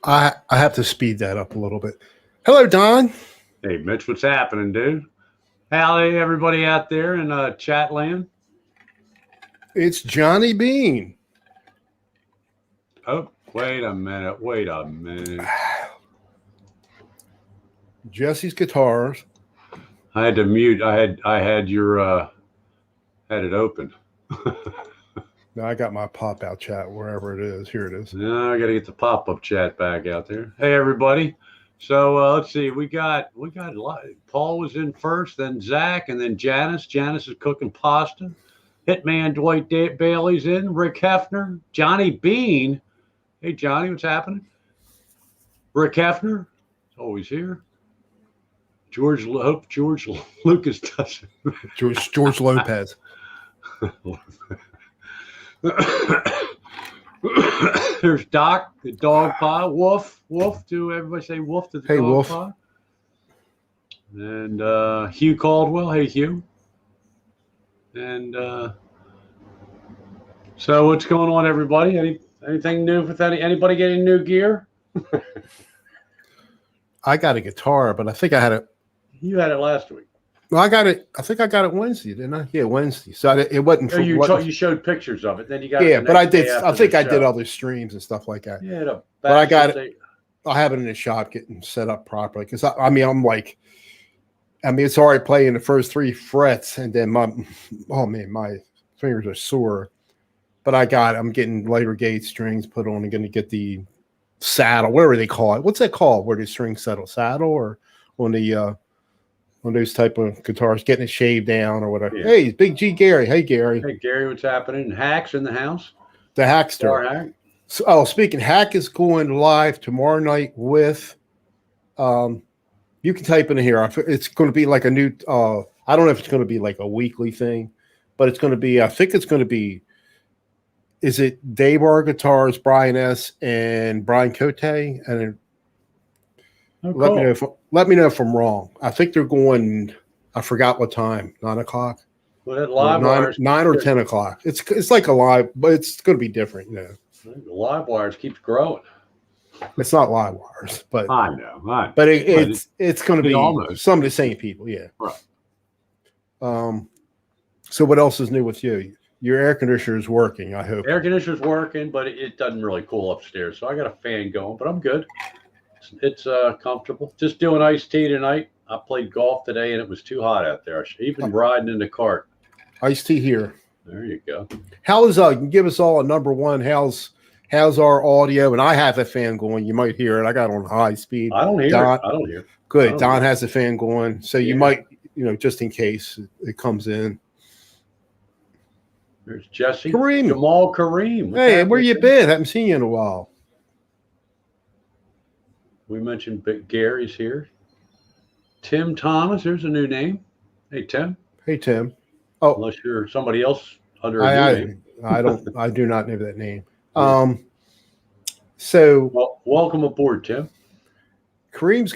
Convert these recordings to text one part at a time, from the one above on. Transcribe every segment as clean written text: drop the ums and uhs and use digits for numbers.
I have to speed that up a little bit. Hello, Don. Hey, Mitch, what's happening, dude? Howdy, everybody out there in chat land. It's Johnny Bean. Oh, wait a minute. Jesse's Guitars. I had to mute. I had your had it open. Now I got my pop out chat wherever it is. Here it is. Now I got to get the pop up chat back out there. Hey, everybody. So let's see. We got a lot. Paul was in first, then Zach, and then Janice. Janice is cooking pasta. Hitman Dwight Bailey's in. Rick Hefner, Johnny Bean. Hey, Johnny, what's happening? Rick Hefner, always here. Hope George Lucas does it. George Lopez. There's Doc, the dog pie. Woof. Do everybody say woof to the dog Wolf. pie? And Hugh Caldwell. Hey, Hugh. And so what's going on, everybody? Anything new with anybody getting new gear? I got a guitar, but I think I had it. You had it last week. Well, I got it. I think I got it Wednesday, didn't I? Yeah, Wednesday. So it wasn't. You showed pictures of it. Then you got. Yeah, but I did. I think I show. did other streams and stuff like that. Yeah, but I got it. I have it in the shop getting set up properly because I'm like, it's already playing the first 3 frets, and then my fingers are sore. But I'm getting later gauge strings put on and going to get the saddle, whatever they call it. What's that called? Where the strings settle, saddle, or on the on those type of guitars, getting it shaved down or whatever. Yeah. Hey, Big G Gary. Hey, Gary. Hey, Gary, what's happening? Hack's in the house. The Hackster. Hack. So, speaking, Hack is going live tomorrow night with. You can type in here. It's going to be like a new. I don't know if it's going to be like a weekly thing, but it's going to be. I think it's going to be. Is it Dave R Guitars, Brian S, and Brian Cote? And let me know if I'm wrong. I think they're going. I forgot what time. 9 o'clock. Well, that live 9 or 10 o'clock. It's like a live, but it's going to be different. You know. The live wires keeps growing. It's not live wires, but I know. But it's going to be almost some of the same people. Yeah. Right. So what else is new with you? Your air conditioner is working, I hope. Air conditioner's working, but it doesn't really cool upstairs. So I got a fan going, but I'm good. It's comfortable. Just doing iced tea tonight. I played golf today, and it was too hot out there. I should even riding in the cart. Iced tea here. There you go. How is you can give us all a number one. How's our audio? And I have a fan going. You might hear it. I got it on high speed. I don't hear it. I don't hear it. Good. Don has a fan going. So you might, just in case it comes in. There's Jesse. Kareem. Jamal Kareem. Hey, where you been? Haven't seen you in a while. We mentioned Gary's here. Tim Thomas. There's a new name. Hey, Tim. Hey, Tim. Oh, unless you're somebody else under a new name. I do not know that name. So welcome aboard, Tim. Kareem's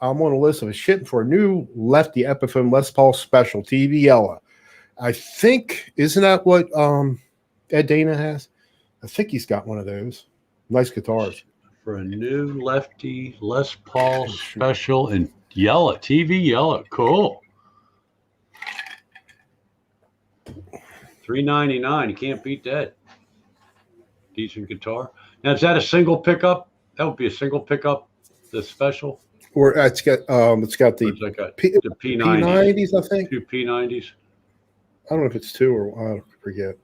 I'm on a list of a ship for a new lefty Epiphone Les Paul Special TV Yellow. I think, isn't that what Ed Dana has? I think he's got one of those. Nice guitars. For a new lefty Les Paul Special in yellow, TV yellow. Cool. $399. You can't beat that. Decent guitar. Now, is that a single pickup? That would be a single pickup, the special? Or it's got the P90s, I think. 2 P90s. I don't know if it's 2 or I forget.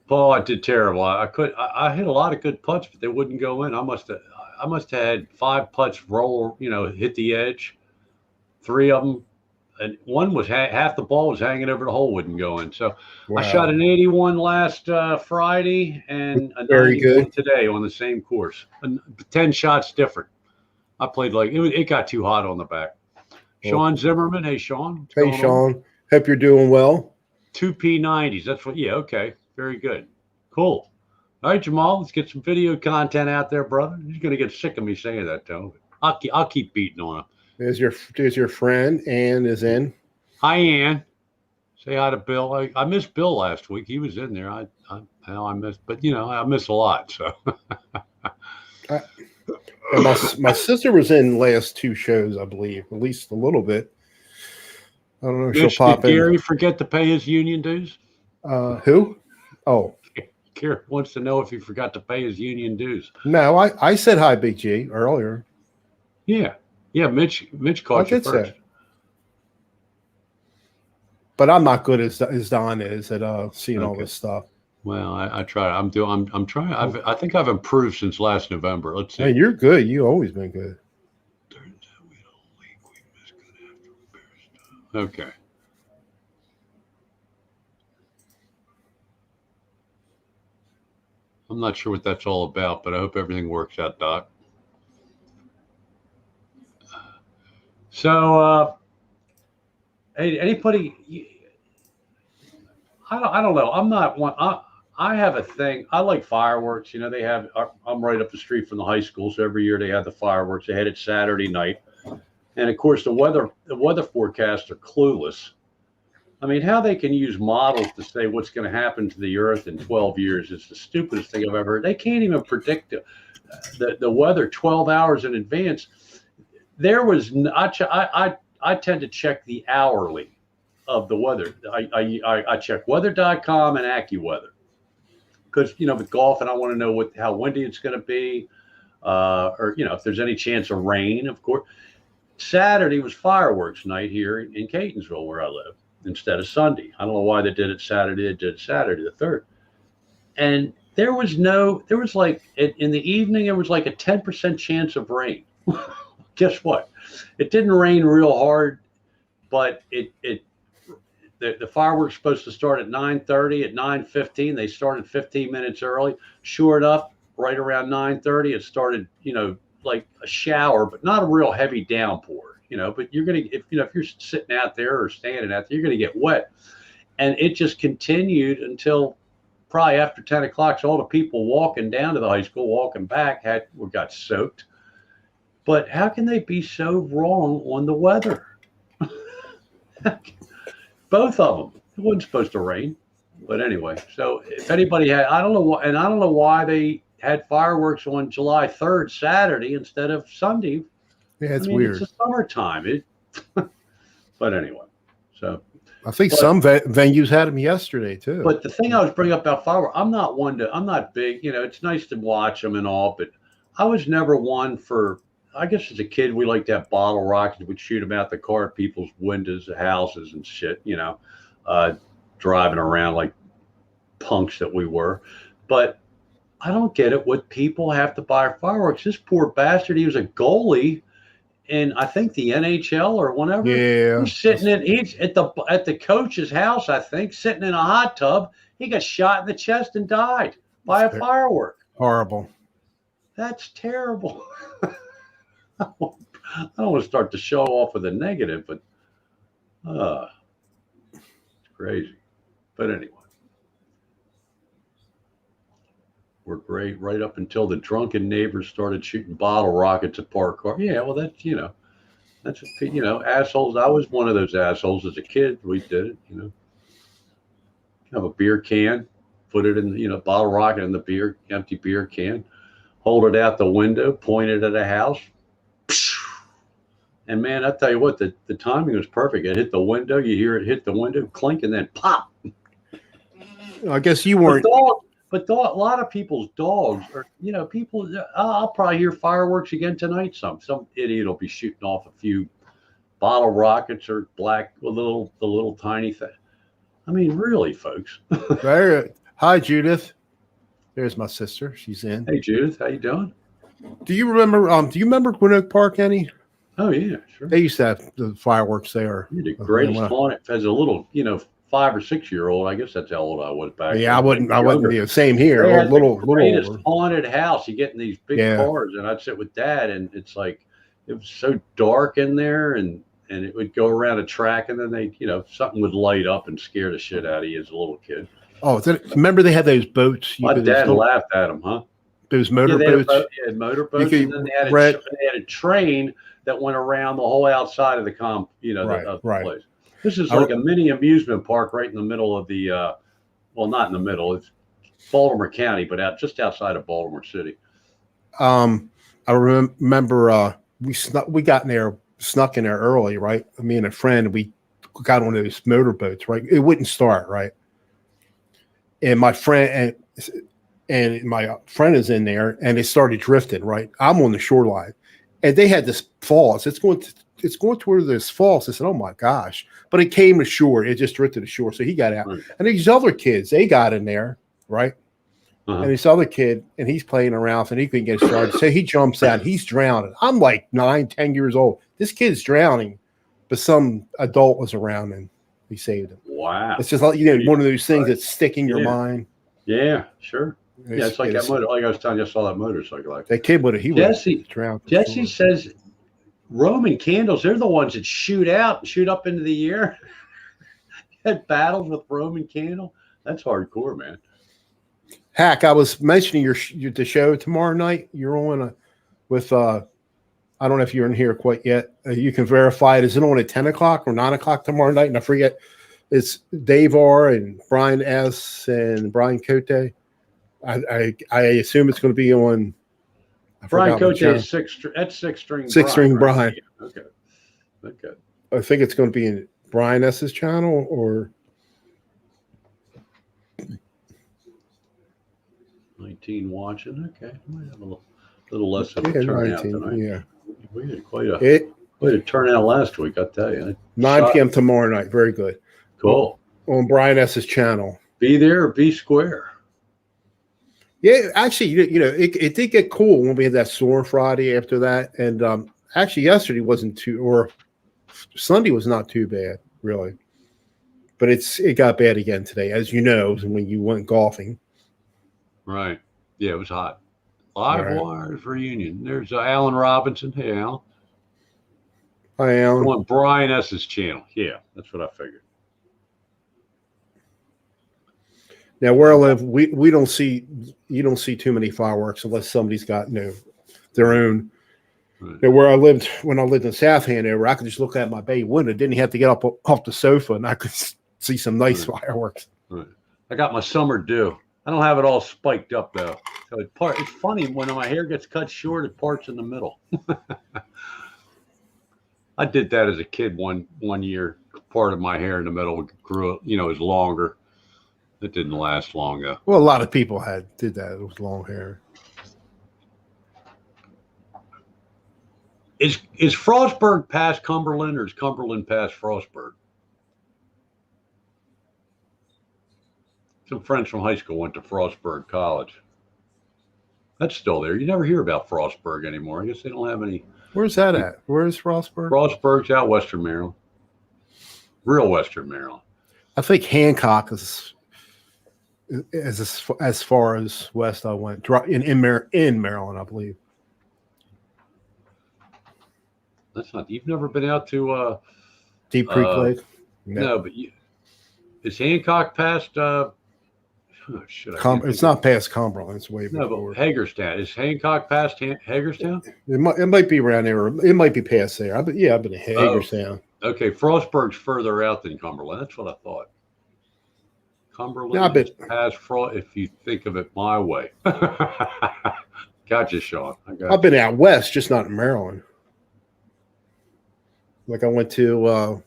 Paul, I did terrible. I hit a lot of good putts, but they wouldn't go in. I must have had 5 putts roll, hit the edge. 3 of them, and one was half the ball was hanging over the hole, wouldn't go in. So wow. I shot an 81 last Friday and a 91 today on the same course. 10 shots different. I played it got too hot on the back. Sean Zimmerman. Hey, Sean. Hey, Sean. Hope you're doing well. 2 P90s. That's what. Yeah. Okay. Very good. Cool. All right, Jamal. Let's get some video content out there, brother. He's gonna get sick of me saying that, though. I'll keep beating on him. There's your friend Ann is in. Hi, Ann. Say hi to Bill. I missed Bill last week. He was in there. I Well, I miss, but I miss a lot. So I, and my sister was in last two shows, I believe, at least a little bit. I don't know if she'll Mitch, did pop in. Gary forget to pay his union dues? Who? Oh, Gary wants to know if he forgot to pay his union dues. no, I said hi, Big G, earlier. Yeah. Mitch I caught you did first. say. But I'm not good as Don is at seeing all this stuff. Well, I try. I'm trying. I think I've improved since last November. Let's see. Hey, you're good. You always been good. Turns out we don't leak. We miss good after repair stuff. Okay. I'm not sure what that's all about, but I hope everything works out, Doc. So, hey, anybody? I don't know. I'm not one. I have a thing. I like fireworks. They have. I'm right up the street from the high school, so every year they have the fireworks. They had it Saturday night, and of course the weather forecasts are clueless. I mean, how they can use models to say what's going to happen to the Earth in 12 years is the stupidest thing I've ever heard. They can't even predict the weather 12 hours in advance. There was I tend to check the hourly of the weather. I check weather.com and AccuWeather because with golf and I want to know how windy it's going to be, or if there's any chance of rain. Of course, Saturday was fireworks night here in Catonsville where I live instead of Sunday. I don't know why they did it Saturday. They did it Saturday the 3rd, and there was like in the evening there was like a 10% chance of rain. Guess what? It didn't rain real hard, but the fireworks supposed to start at 9:30. At 9:15, they started 15 minutes early. Sure enough, right around 9:30, it started, like a shower, but not a real heavy downpour, but you're going to, if you're sitting out there or standing out there, you're going to get wet. And it just continued until probably after 10 o'clock. So all the people walking down to the high school, walking back got soaked. But how can they be so wrong on the weather? Both of them. It wasn't supposed to rain. But anyway, so if anybody had, I don't know why they had fireworks on July 3rd, Saturday, instead of Sunday. Yeah, it's weird. It's the summertime. But anyway, so. I think some venues had them yesterday, too. But the thing I was bringing up about fireworks, I'm not big, it's nice to watch them and all, but I was never one for, I guess as a kid, we liked to have bottle rockets. We'd shoot them out the car at people's windows of houses and shit, driving around like punks that we were. But I don't get it. What people have to buy fireworks. This poor bastard, he was a goalie in, I think, the NHL or whatever. Yeah. He's at the coach's house, I think, sitting in a hot tub. He got shot in the chest and died by a firework. Horrible. That's terrible. I don't want to start the show off with a negative, but it's crazy. But anyway, we're great right up until the drunken neighbors started shooting bottle rockets at parked cars. Yeah, well, that's assholes. I was one of those assholes as a kid. We did it. Have a beer can, put it in, bottle rocket in the empty beer can, hold it out the window, point it at a house. And man, I tell you what, the timing was perfect. It hit the window. You hear it hit the window, clink, and then pop. I guess you weren't. But a lot of people's dogs are, people. I'll probably hear fireworks again tonight. Some idiot will be shooting off a few bottle rockets or the little tiny thing. I mean, really, folks. Hi, Judith. There's my sister. She's in. Hey, Judith, how you doing? Do you remember Gwinnett Park, any? Oh yeah, sure. They used to have the fireworks there. You're the greatest haunted as a little, 5 or 6 year old. I guess that's how old I was back then. Yeah, I wouldn't be the same here. They had little the greatest older. Haunted house. You get in these big cars, and I'd sit with Dad, and it's like it was so dark in there, and it would go around a track, and then something would light up and scare the shit out of you as a little kid. Oh, remember they had those boats? My dad laughed at them, huh? Those motorboats. They had motorboats, and then they had a train that went around the whole outside of the the place. This is like a mini amusement park right in the middle of the, well, not in the middle. It's Baltimore County, but just outside of Baltimore City. I remember we got in there, snuck in there early, right? Me and a friend, we got on those motorboats, right? It wouldn't start, right? And my friend is in there, and it started drifting, right? I'm on the shoreline, and they had this falls. It's going toward this falls. I said, "Oh my gosh!" But it came ashore. It just drifted ashore, so he got out. Right. And these other kids, they got in there, right? And this other kid, and he's playing around, and he couldn't get started. So he jumps out. He's drowning. I'm like 9, 10 years old. This kid's drowning, but some adult was around and he saved him. Wow! It's just like one of those things that stick in your mind. Yeah, sure. It's like that motor. Like I was telling you, I saw that motorcycle. Like that kid would have. Jesse drowned. Jesse says Roman candles. They're the ones that shoot up into the air. Had battles with Roman candle. That's hardcore, man. Hack, I was mentioning the show tomorrow night. You're on with I don't know if you're in here quite yet. You can verify it. Is it on at 10 o'clock or 9 o'clock tomorrow night? And I forget. It's Dave R. and Brian S. and Brian Cote. I assume it's going to be on. Brian Cote is six string. Six string Brian. Right? Okay. I think it's going to be in Brian S.'s channel or 19 watching. Okay, might have a little less of a turnout tonight. Yeah, we had quite a turnout last week. I'll tell you. 9 p.m. tomorrow night. Very good. Cool. On Brian S.'s channel. Be there or be square. Yeah, actually, it did get cool when we had that storm Friday after that, and actually yesterday wasn't or Sunday was not too bad, really. But it got bad again today, as you know, when you went golfing. Right. Yeah, it was hot. Live Wires reunion. There's Alan Robinson. Hey, Alan. Hi, Alan. On Brian S.'s channel. Yeah, that's what I figured. Now, where I live, you don't see too many fireworks unless somebody's got their own. Right. Now, where I lived when I lived in South Hanover, I could just look out my bay window. Didn't have to get up off the sofa, and I could see some nice fireworks. Right. I got my summer due. I don't have it all spiked up though. So it's funny when my hair gets cut short, it parts in the middle. I did that as a kid one year. Part of my hair in the middle grew, is longer. It didn't last long though. Well, a lot of people did that with long hair. Is Frostburg past Cumberland or is Cumberland past Frostburg? Some friends from high school went to Frostburg College. That's still there. You never hear about Frostburg anymore. I guess they don't have any. Where's that at? Where's Frostburg? Frostburg's out Western Maryland. Real Western Maryland. I think Hancock is as far as west I went. In Maryland, I believe. That's not. You've never been out to Deep Creek Lake? No, but is Hancock past? It's not past Cumberland. It's way before. No, but Hagerstown. Is Hancock past Hagerstown? It might be around there. It might be past there. I've been to Hagerstown. Okay, Frostburg's further out than Cumberland. That's what I thought. Cumberland is past Frost, if you think of it my way. Gotcha, Sean. I've been out west, just not in Maryland. Like I went to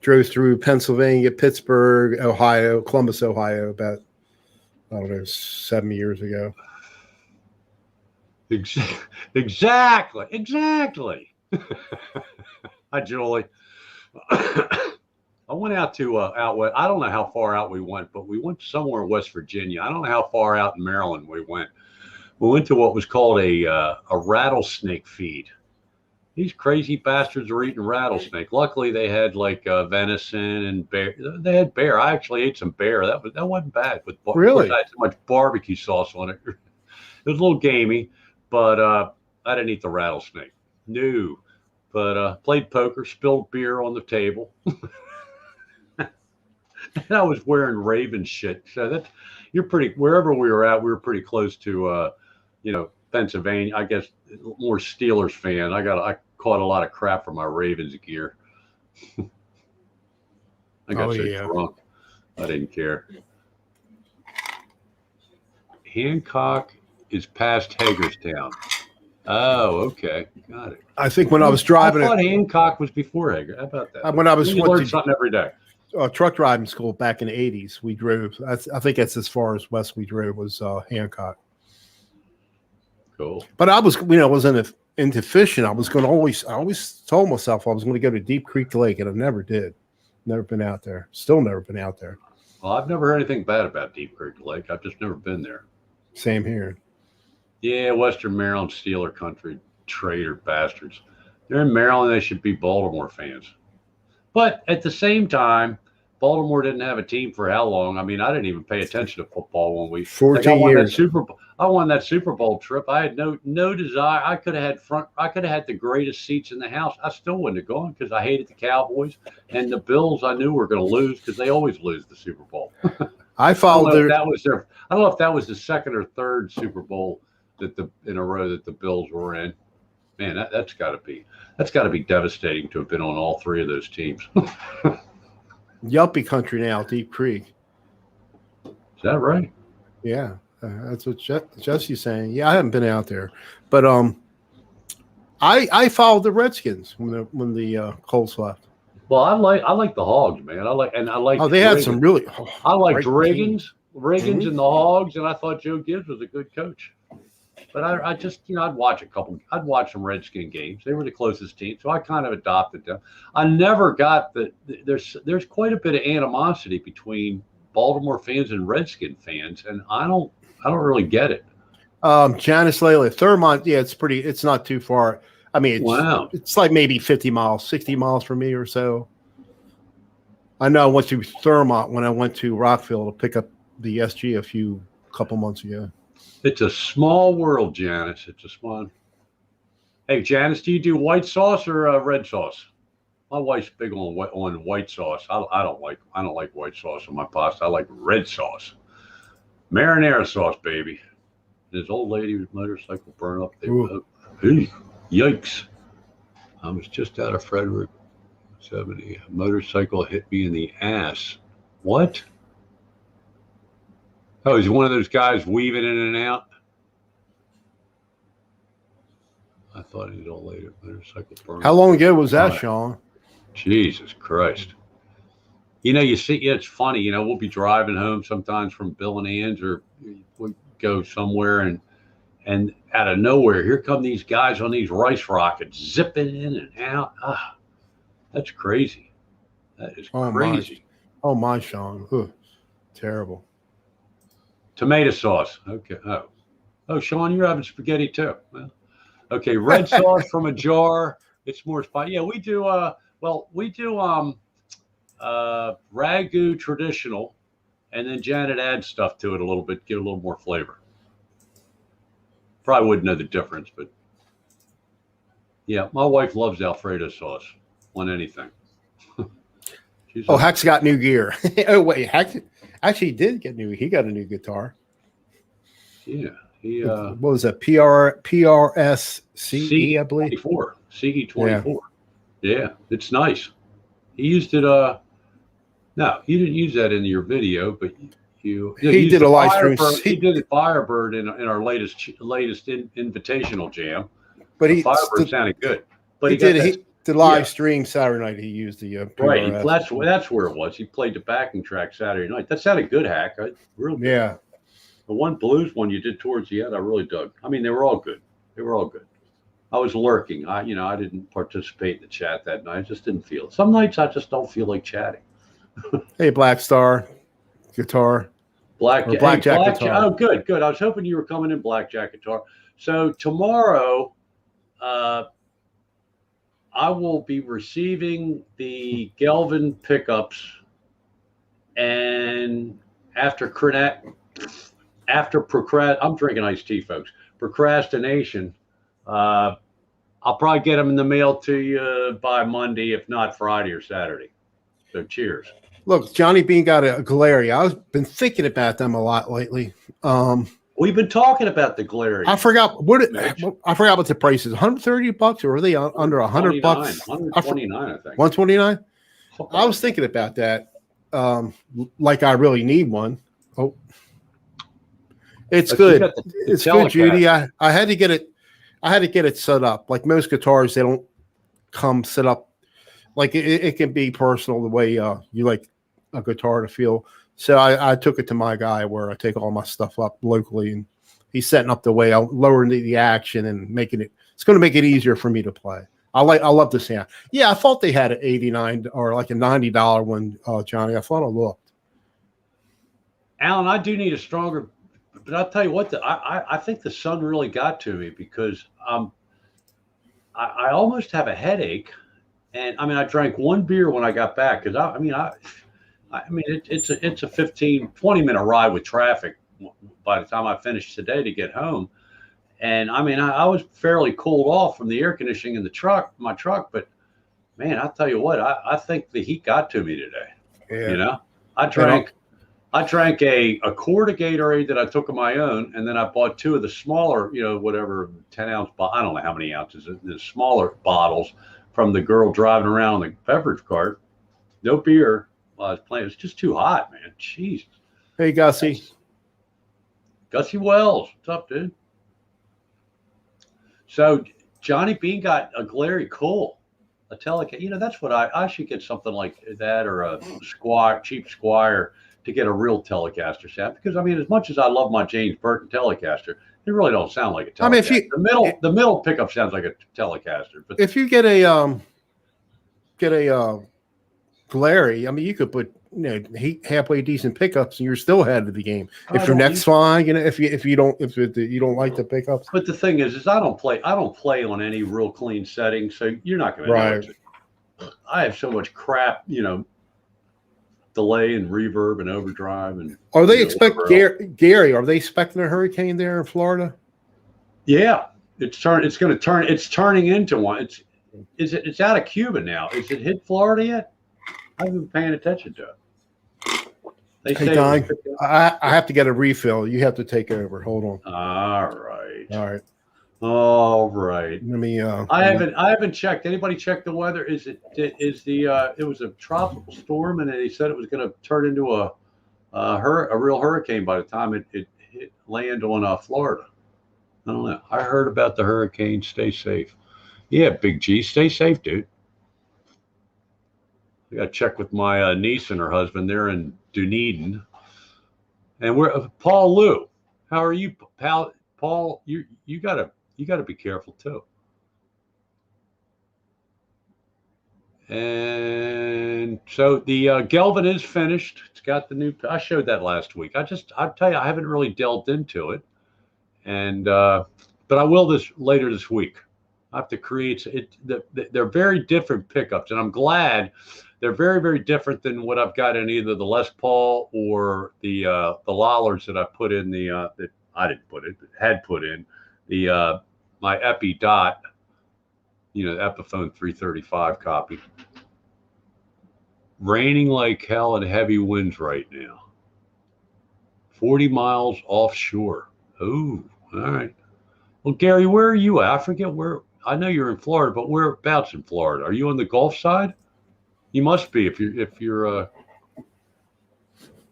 drove through Pennsylvania, Pittsburgh, Ohio, Columbus, Ohio, about, 7 years ago. Exactly. Hi, Julie. I went out to out west. I don't know how far out we went, but we went somewhere in West Virginia. I don't know how far out in Maryland we went. We went to what was called a rattlesnake feed. These crazy bastards were eating rattlesnake. Luckily, they had like venison and bear. They had bear. I actually ate some bear. That wasn't bad. But really, I had so much barbecue sauce on it. It was a little gamey, but I didn't eat the rattlesnake. No, but played poker, spilled beer on the table. And I was wearing Raven shit. So you're pretty. Wherever we were at, we were pretty close to Pennsylvania. I guess more Steelers fan. I caught a lot of crap for my Ravens gear. I got drunk. I didn't care. Hancock is past Hagerstown. Oh, okay. Got it. I think when I was driving I thought it, Hancock was before Hager. How about that? when I was You went learn to something every day. truck driving school back in the 80s, we drove. I think that's as far as west we drove was Hancock. Cool. But I was, was into fishing. I always told myself I was going to go to Deep Creek Lake, and I never did. Never been out there. Still never been out there. Well, I've never heard anything bad about Deep Creek Lake. I've just never been there. Same here. Yeah, Western Maryland, Steeler country, traitor bastards. They're in Maryland. They should be Baltimore fans. But at the same time, Baltimore didn't have a team for how long? I mean, I didn't even pay attention to football when 14 years. I won that Super Bowl trip. I had no desire. I could have had the greatest seats in the house. I still wouldn't have gone because I hated the Cowboys and the Bills. I knew were going to lose because they always lose the Super Bowl. I followed I don't know if that was the second or third Super Bowl in a row that the Bills were in. Man, that's got to be devastating to have been on all three of those teams. Yuppie country now, Deep Creek. Is that right? Yeah, that's what Jesse's saying. Yeah, I haven't been out there, but I followed the Redskins when the Colts left. Well, I like the Hogs, man. I like. Oh, they had some really. I liked Riggins Mm-hmm. and the Hogs, and I thought Joe Gibbs was a good coach. But I just, I'd watch some Redskin games. They were the closest team, so I kind of adopted them. I never got there's quite a bit of animosity between Baltimore fans and Redskin fans, and I don't really get it. Janice Lele, Thurmont, yeah, it's not too far. I mean, it's like maybe 50 miles, 60 miles from me or so. I know I went to Thurmont when I went to Rockville to pick up the SG a couple months ago. It's a small world, Janice. It's a small. Hey, Janice, do you do white sauce or red sauce? My wife's big on white sauce. I don't like white sauce on my pasta. I like red sauce, marinara sauce, baby. This old lady with motorcycle burned up. Hey, yikes! I was just out of Frederick, 70. A motorcycle hit me in the ass. What? Oh, he's one of those guys weaving in and out. I thought he was all later. Motorcycle burned. How long ago was that, Sean? Jesus Christ. You see, it's funny, we'll be driving home sometimes from Bill and Ann's, or we go somewhere and out of nowhere, here come these guys on these rice rockets zipping in and out. That's crazy. That is crazy. My Sean. Ugh, terrible. Tomato sauce. Okay. Oh, Sean, you're having spaghetti too. Well, okay. Red sauce from a jar. It's more spicy. Yeah, we do. Ragu traditional, and then Janet adds stuff to it a little bit, get a little more flavor. Probably wouldn't know the difference, but yeah, my wife loves Alfredo sauce on anything. Hack's got new gear. Oh wait, Hack actually did get new. He got a new guitar. Yeah, he. What was that? PRS CE, I believe. CE24. Yeah, it's nice. He used it. No, you didn't use that in your video, but he did a live stream. He did a Firebird in our latest invitational jam. But Firebird sounded good. But the live stream Saturday night. He used the right. That's where it was. He played the backing track Saturday night. That sounded good, Hack. Real good. Yeah. The one blues one you did towards the end, I really dug. I mean, they were all good. I was lurking. I didn't participate in the chat that night. I just didn't feel it. Some nights I just don't feel like chatting. Hey, Black Star guitar. Blackjack guitar. Oh, good. I was hoping you were coming in Blackjack guitar. So tomorrow, I will be receiving the Gelvin pickups, and I'm drinking iced tea, folks. Procrastination. I'll probably get them in the mail to you by Monday, if not Friday or Saturday. So cheers. Look, Johnny Bean got a Galeria. I've been thinking about them a lot lately. We've been talking about the Galeria. I forgot what the price is. $130, or are they under $100? $129, I think. $129. I was thinking about that. Like I really need one. Oh, It's But you good. got the It's good, Judy. Telecaster. I had to get it. I had to get it set up. Like most guitars, they don't come set up. Like it can be personal the way you like a guitar to feel. So I took it to my guy where I take all my stuff up locally, and he's setting up the way. I'll lower the action and making it. It's going to make it easier for me to play. I love the sound. Yeah, I thought they had an $89 or like a $90 one, Johnny. I thought I looked. Alan, I do need a stronger, but I'll tell you what, I think the sun really got to me because I almost have a headache. And I mean, I drank one beer when I got back because it's a 15, 20-minute ride with traffic by the time I finished today to get home. And I mean, I was fairly cooled off from the air conditioning in my truck, but man, I'll tell you what, I think the heat got to me today. Yeah. You know, I drank a quart of Gatorade that I took on my own, and then I bought two of the smaller, whatever 10-ounce, I don't know how many ounces, the smaller bottles from the girl driving around on the beverage cart. No beer while I was playing. It's just too hot, man. Jeez. Hey, Gussie. Gussie Wells. What's up, dude? So Johnny Bean got a Glary Cool, a Telecaster. That's what I should get something like that, or a cheap Squire to get a real Telecaster sound. Because I mean, as much as I love my James Burton Telecaster, they really don't sound like a Telecaster. I mean, if the middle pickup sounds like a Telecaster. But if you get a Glary, I mean, you could put halfway decent pickups, and you're still ahead of the game. If your neck's fine, if you don't like the pickups. But the thing is I don't play on any real clean setting, so you're not going to know it. I have so much crap, delay and reverb and overdrive and. Are they Gary? Are they expecting a hurricane there in Florida? Yeah, it's turning into one. It's out of Cuba now. Is it hit Florida yet? I haven't been paying attention to it. Hey, Don, I have to get a refill. You have to take over. Hold on. All right. Let me. I haven't checked. Anybody check the weather? It was a tropical storm, and they said it was going to turn into a real hurricane by the time it land on Florida. I don't know. I heard about the hurricane. Stay safe. Yeah, Big G, stay safe, dude. I got to check with my niece and her husband. They're in Dunedin, and we're Paul Lou. How are you, pal? Paul, you gotta be careful too. And so the Gelvin is finished. It's got the new. I showed that last week. I'll tell you, I haven't really delved into it, and but I will later this week. I have to create it. They're very different pickups, and I'm glad. They're very, very different than what I've got in either the Les Paul or the Lollards that I put in that I didn't put it, but had put in my Epi Dot, Epiphone 335 copy. Raining like hell and heavy winds right now. 40 miles offshore. Oh, all right. Well, Gary, where are you at? I forget where. I know you're in Florida, but whereabouts in Florida? Are you on the Gulf side? You must be if you're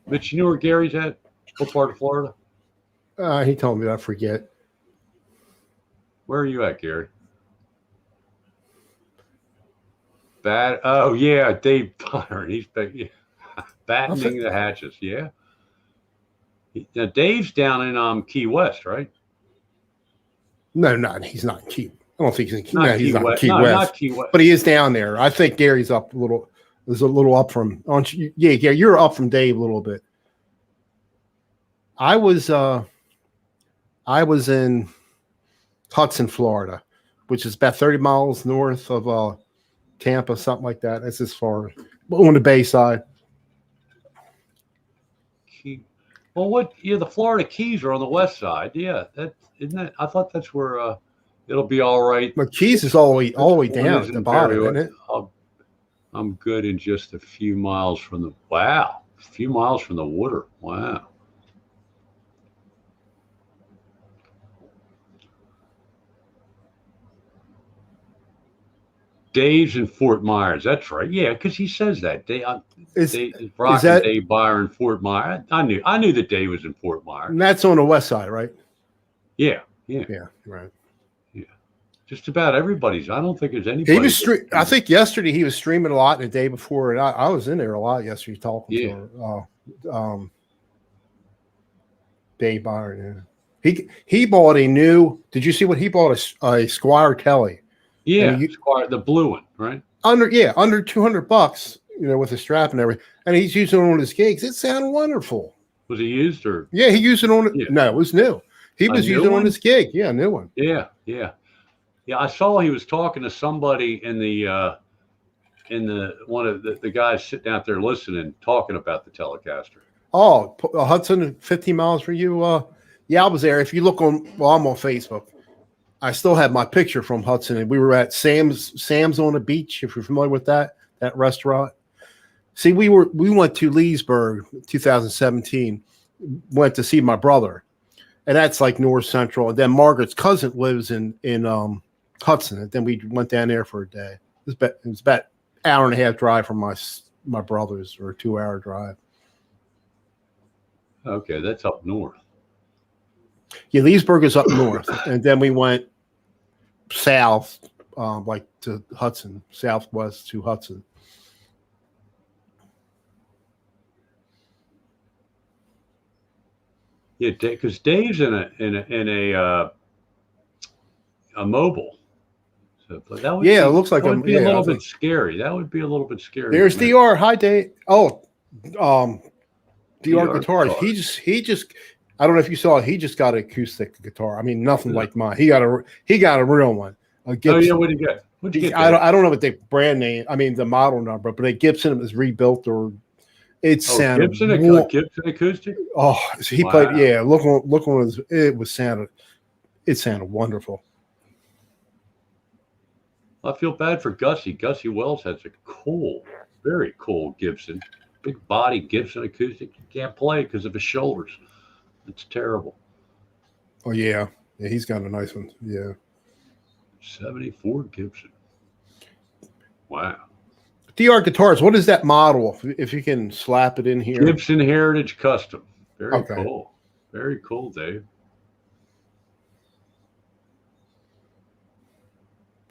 Mitch, you know where Gary's at? What part of Florida? He told me, I forget. Where are you at, Gary? Oh yeah, Dave Potter. He's battening the hatches. Yeah. Now Dave's down in Key West, right? No, he's not in Key. I don't think he's in Key. He's not in Key West. Not Key West. But he is down there. I think Gary's up a little. Is a little up from. Yeah, Gary, you're up from Dave a little bit. I was in Hudson, Florida, which is about 30 miles north of Tampa, something like that. That's as far on the bay side. Well, the Florida Keys are on the west side. Yeah, isn't that? I thought that's where it'll be all right. But Keys is all the way down at the bottom, isn't it? I'm good in just a few miles from the water. Wow. Dave's in Fort Myers. That's right. Yeah, because he says that. Is Rock and that Dave Byron, Fort Myers. I knew that Dave was in Fort Myers. that's on the west side, right? Yeah, yeah, Yeah, right. yeah. Just about everybody's. I don't think there's anybody. He was I think yesterday he was streaming a lot, and the day before, and I was in there a lot yesterday talking to him. Dave Byron. Yeah. He bought a new. Did you see what he bought? A Squire Kelly. Yeah, Squire, the blue one, right? Under $200, with a strap and everything, and he's using it on his gigs. It sounded wonderful. Was it used or? Yeah, he used it on it. Yeah. No, it was new. He was using it on his gig. Yeah, a new one. Yeah, yeah, yeah. I saw he was talking to somebody in the one of the guys sitting out there listening, talking about the Telecaster. Oh, Hudson, 15 miles from you. Yeah, I was there. If you look I'm on Facebook. I still have my picture from Hudson, and we were at Sam's on the beach. If you're familiar with that restaurant. See, we went to Leesburg, 2017. Went to see my brother, and that's like North Central. And then Margaret's cousin lives in Hudson, and then we went down there for a day. It was about an hour and a half drive from my brother's, or a 2-hour drive. Okay, that's up north. Yeah, Leesburg is up north, and then we went south, like to Hudson, southwest to Hudson. Yeah, because Dave's in a mobile. So, but that would it looks like that would be a little bit scary. That would be a little bit scary. There's DR. Hi, Dave. Oh, DR guitars. He just. I don't know if you saw it. He just got an acoustic guitar. I mean, nothing like mine. He got a real one. A Gibson. Oh yeah, what did you get? What'd you get? I don't know what the brand name. I mean, the model number, but a Gibson was rebuilt, or it sounded. Gibson acoustic. Oh, so he played. Yeah, look on his. It sounded wonderful. I feel bad for Gussie. Gussie Wells has a very cool Gibson, big body Gibson acoustic. He can't play because of his shoulders. It's terrible. Oh yeah, he's got a nice one. Yeah, 74 Gibson. Wow. DR Guitars. What is that model? If you can slap it in here. Gibson Heritage Custom. Very cool. Very cool, Dave.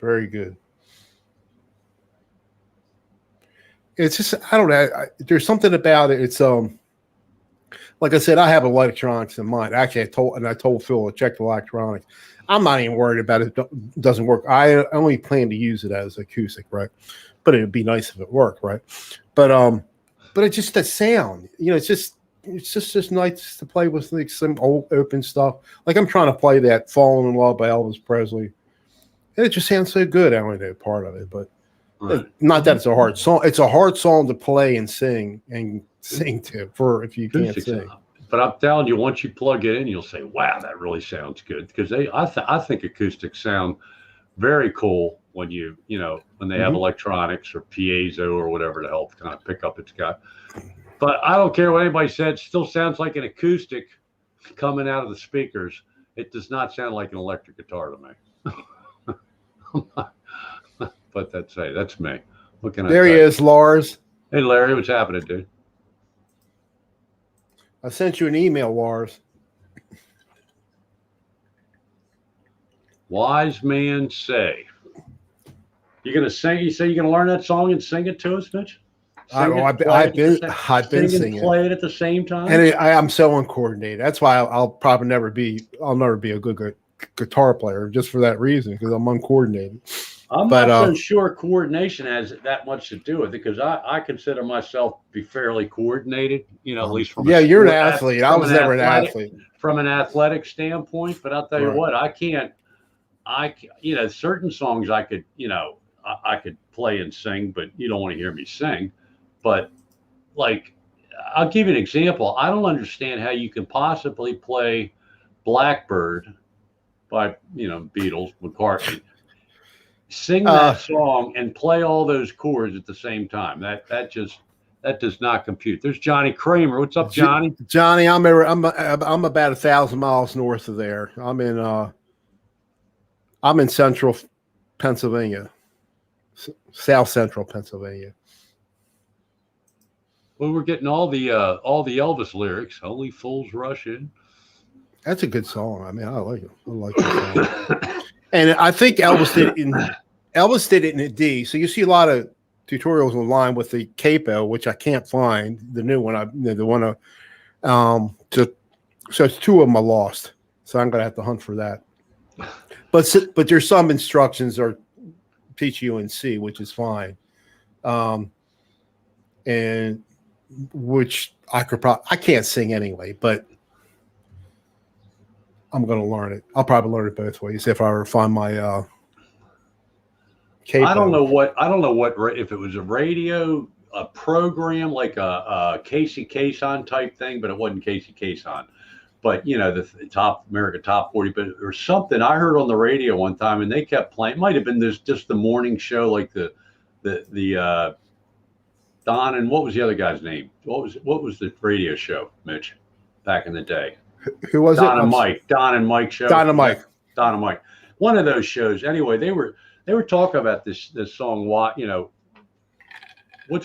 Very good. It's just, I don't know. There's something about it. It's like I said, I have electronics in mind. Actually, I told Phil to check the electronics. I'm not even worried about it. It doesn't work. I only plan to use it as acoustic, right? But it'd be nice if it worked, right? But it's just the sound. It's just nice to play with, like, some old open stuff. Like, I'm trying to play that "Falling in Love" by Elvis Presley. And it just sounds so good. I only know part of it, but not that it's a hard song. It's a hard song to play and sing to for if you can't sing. But I'm telling you, once you plug it in, you'll say, "Wow, that really sounds good." Because I think acoustics sound very cool when when they have electronics or piezo or whatever to help kind of pick up its guy. But I don't care what anybody said; it still sounds like an acoustic coming out of the speakers. It does not sound like an electric guitar to me. But that's me. There he is, Lars. Hey, Larry, what's happening, dude? I sent you an email, Lars. Wise man say. You're gonna sing. You say you're gonna learn that song and sing it to us, Mitch? I've been singing. Play it at the same time. And I'm so uncoordinated. That's why I'll probably never be a good guitar player, just for that reason, because I'm uncoordinated. I'm not so sure coordination has that much to do with it, because I consider myself to be fairly coordinated, at least from you're an athlete. I was never an athlete from an athletic standpoint, but I'll tell you what, I certain songs I could play and sing, but you don't want to hear me sing. But like, I'll give you an example. I don't understand how you can possibly play Blackbird by Beatles, McCartney, sing that song and play all those chords at the same time. That does not compute. There's Johnny Kramer. What's up, Johnny? Johnny, I'm about 1,000 miles north of there. I'm in central Pennsylvania. South Central Pennsylvania. Well, we're getting all the Elvis lyrics. Only fools rush in. That's a good song. I mean, I like it. I like the song. And I think Elvis did it in a D. So you see a lot of tutorials online with the capo, which I can't find. The new one, the one. So it's two of them I lost. So I'm gonna have to hunt for that. But there's some instructions are teach you in C, which is fine. And which I can't sing anyway, but I'm going to learn it. I'll probably learn it both ways if I ever find my capo. I don't know what if it was a radio, a program like a Casey Kasem type thing, but it wasn't Casey Kasem. But the top America Top 40, but or something I heard on the radio one time, and they kept playing. It might have been just the morning show, like the Don and what was the other guy's name? What was the radio show, Mitch, back in the day? Who was Don it? And Mike. Don and Mike show. Don and Mike. Don and Mike. One of those shows. Anyway, they were talking about this song. What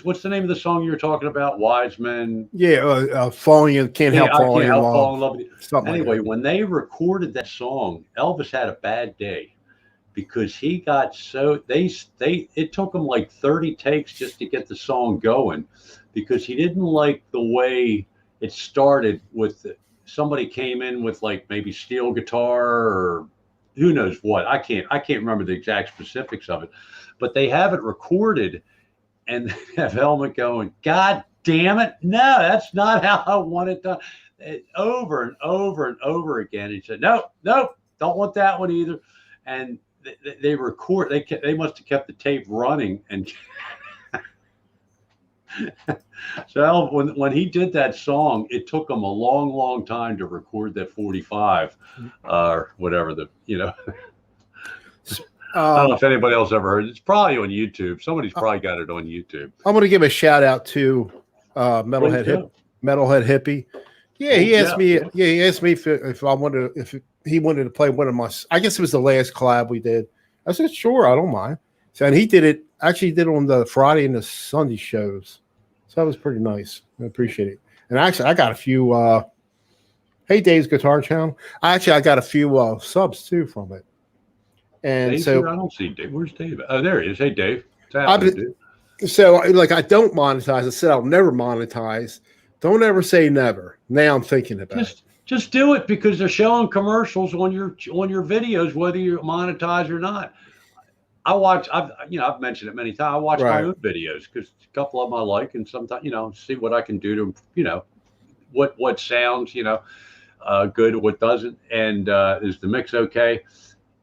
what's the name of the song you were talking about? Wise Men. Yeah, falling in can't help falling in love. Anyway, when they recorded that song, Elvis had a bad day because he got it took him like 30 takes just to get the song going because he didn't like the way it started with somebody came in with like maybe steel guitar or who knows what. I can't remember the exact specifics of it, but they have it recorded and have Helmut going, God damn it. No, that's not how I want it done. Over and over and over again. He said, nope, don't want that one either. And they must have kept the tape running. And so when he did that song, it took him a long time to record that 45 or whatever I don't know if anybody else ever heard it. It's probably on YouTube. Somebody's probably got it on YouTube. I'm going to give a shout out to Metalhead Hippie. Yeah, he asked me. Yeah, he asked me if I wanted, if he wanted to play one of my. I guess it was the last collab we did. I said, sure, I don't mind. So, and he did it. Actually, he did it on the Friday and the Sunday shows. So that was pretty nice. I appreciate it. And actually, I got a few. Hey, Dave's Guitar Channel. I got a few subs too from it. And Dave's so here? I don't see Dave. Where's Dave? Oh, there he is. Hey, Dave. So, like, I don't monetize. I said I'll never monetize. Don't ever say never. Now I'm thinking about it. Just do it because they're showing commercials on your videos, whether you monetize or not. I've mentioned it many times. I watch my own videos because a couple of them I like, and sometimes see what I can do to what sounds good, what doesn't, and is the mix okay?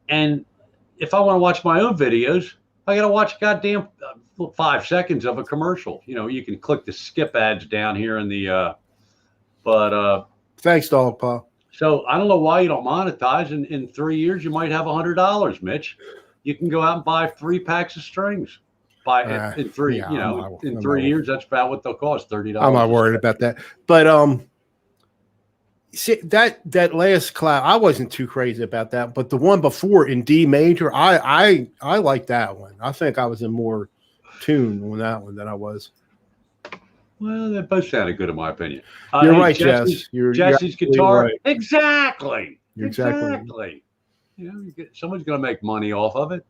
And if I want to watch my own videos, I got to watch goddamn 5 seconds of a commercial. You can click the skip ads down here in the, thanks, Dog Pa. So I don't know why you don't monetize. In 3 years, you might have $100, Mitch. You can go out and buy 3 packs of strings. In 3 years, that's about what they'll cost, $30. I'm not worried about that. But see that last collab, I wasn't too crazy about that. But the one before in D major, I like that one. I think I was in more tune on that one than I was. Well, they both sounded good in my opinion. You're right, Jess. Jesse's guitar. Right. Exactly. Exactly. Someone's going to make money off of it.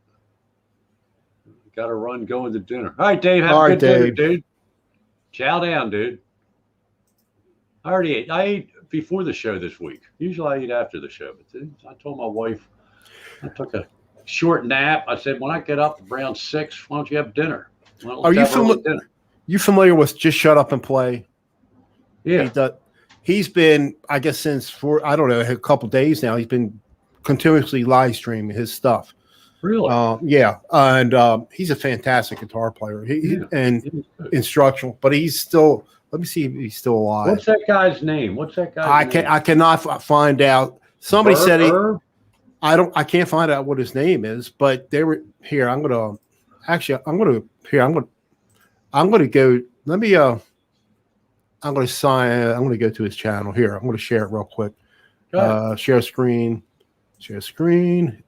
Got to run going to dinner. All right, Dave. Have a good dinner, dude. Chow down, dude. I already ate. I ate before the show this week. Usually I eat after the show. But I told my wife I took a short nap. I said, when I get up around 6, why don't you have dinner? Are you familiar with Just Shut Up and Play? Yeah. He's been, I guess, since a couple of days now, he's been continuously live streaming his stuff. Really? Yeah. And he's a fantastic guitar player and instructional, but he's still, let me see if he's still alive. What's that guy's name? I cannot find out. Somebody said I can't find out what his name is, but they were here. I'm going to go. Let me, I'm going to go to his channel here. I'm going to share it real quick. Share screen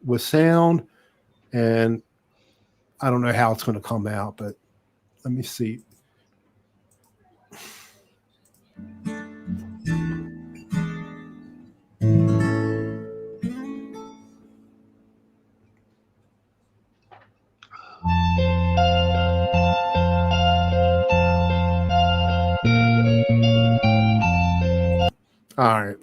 with sound. And I don't know how it's going to come out, but let me see. All right.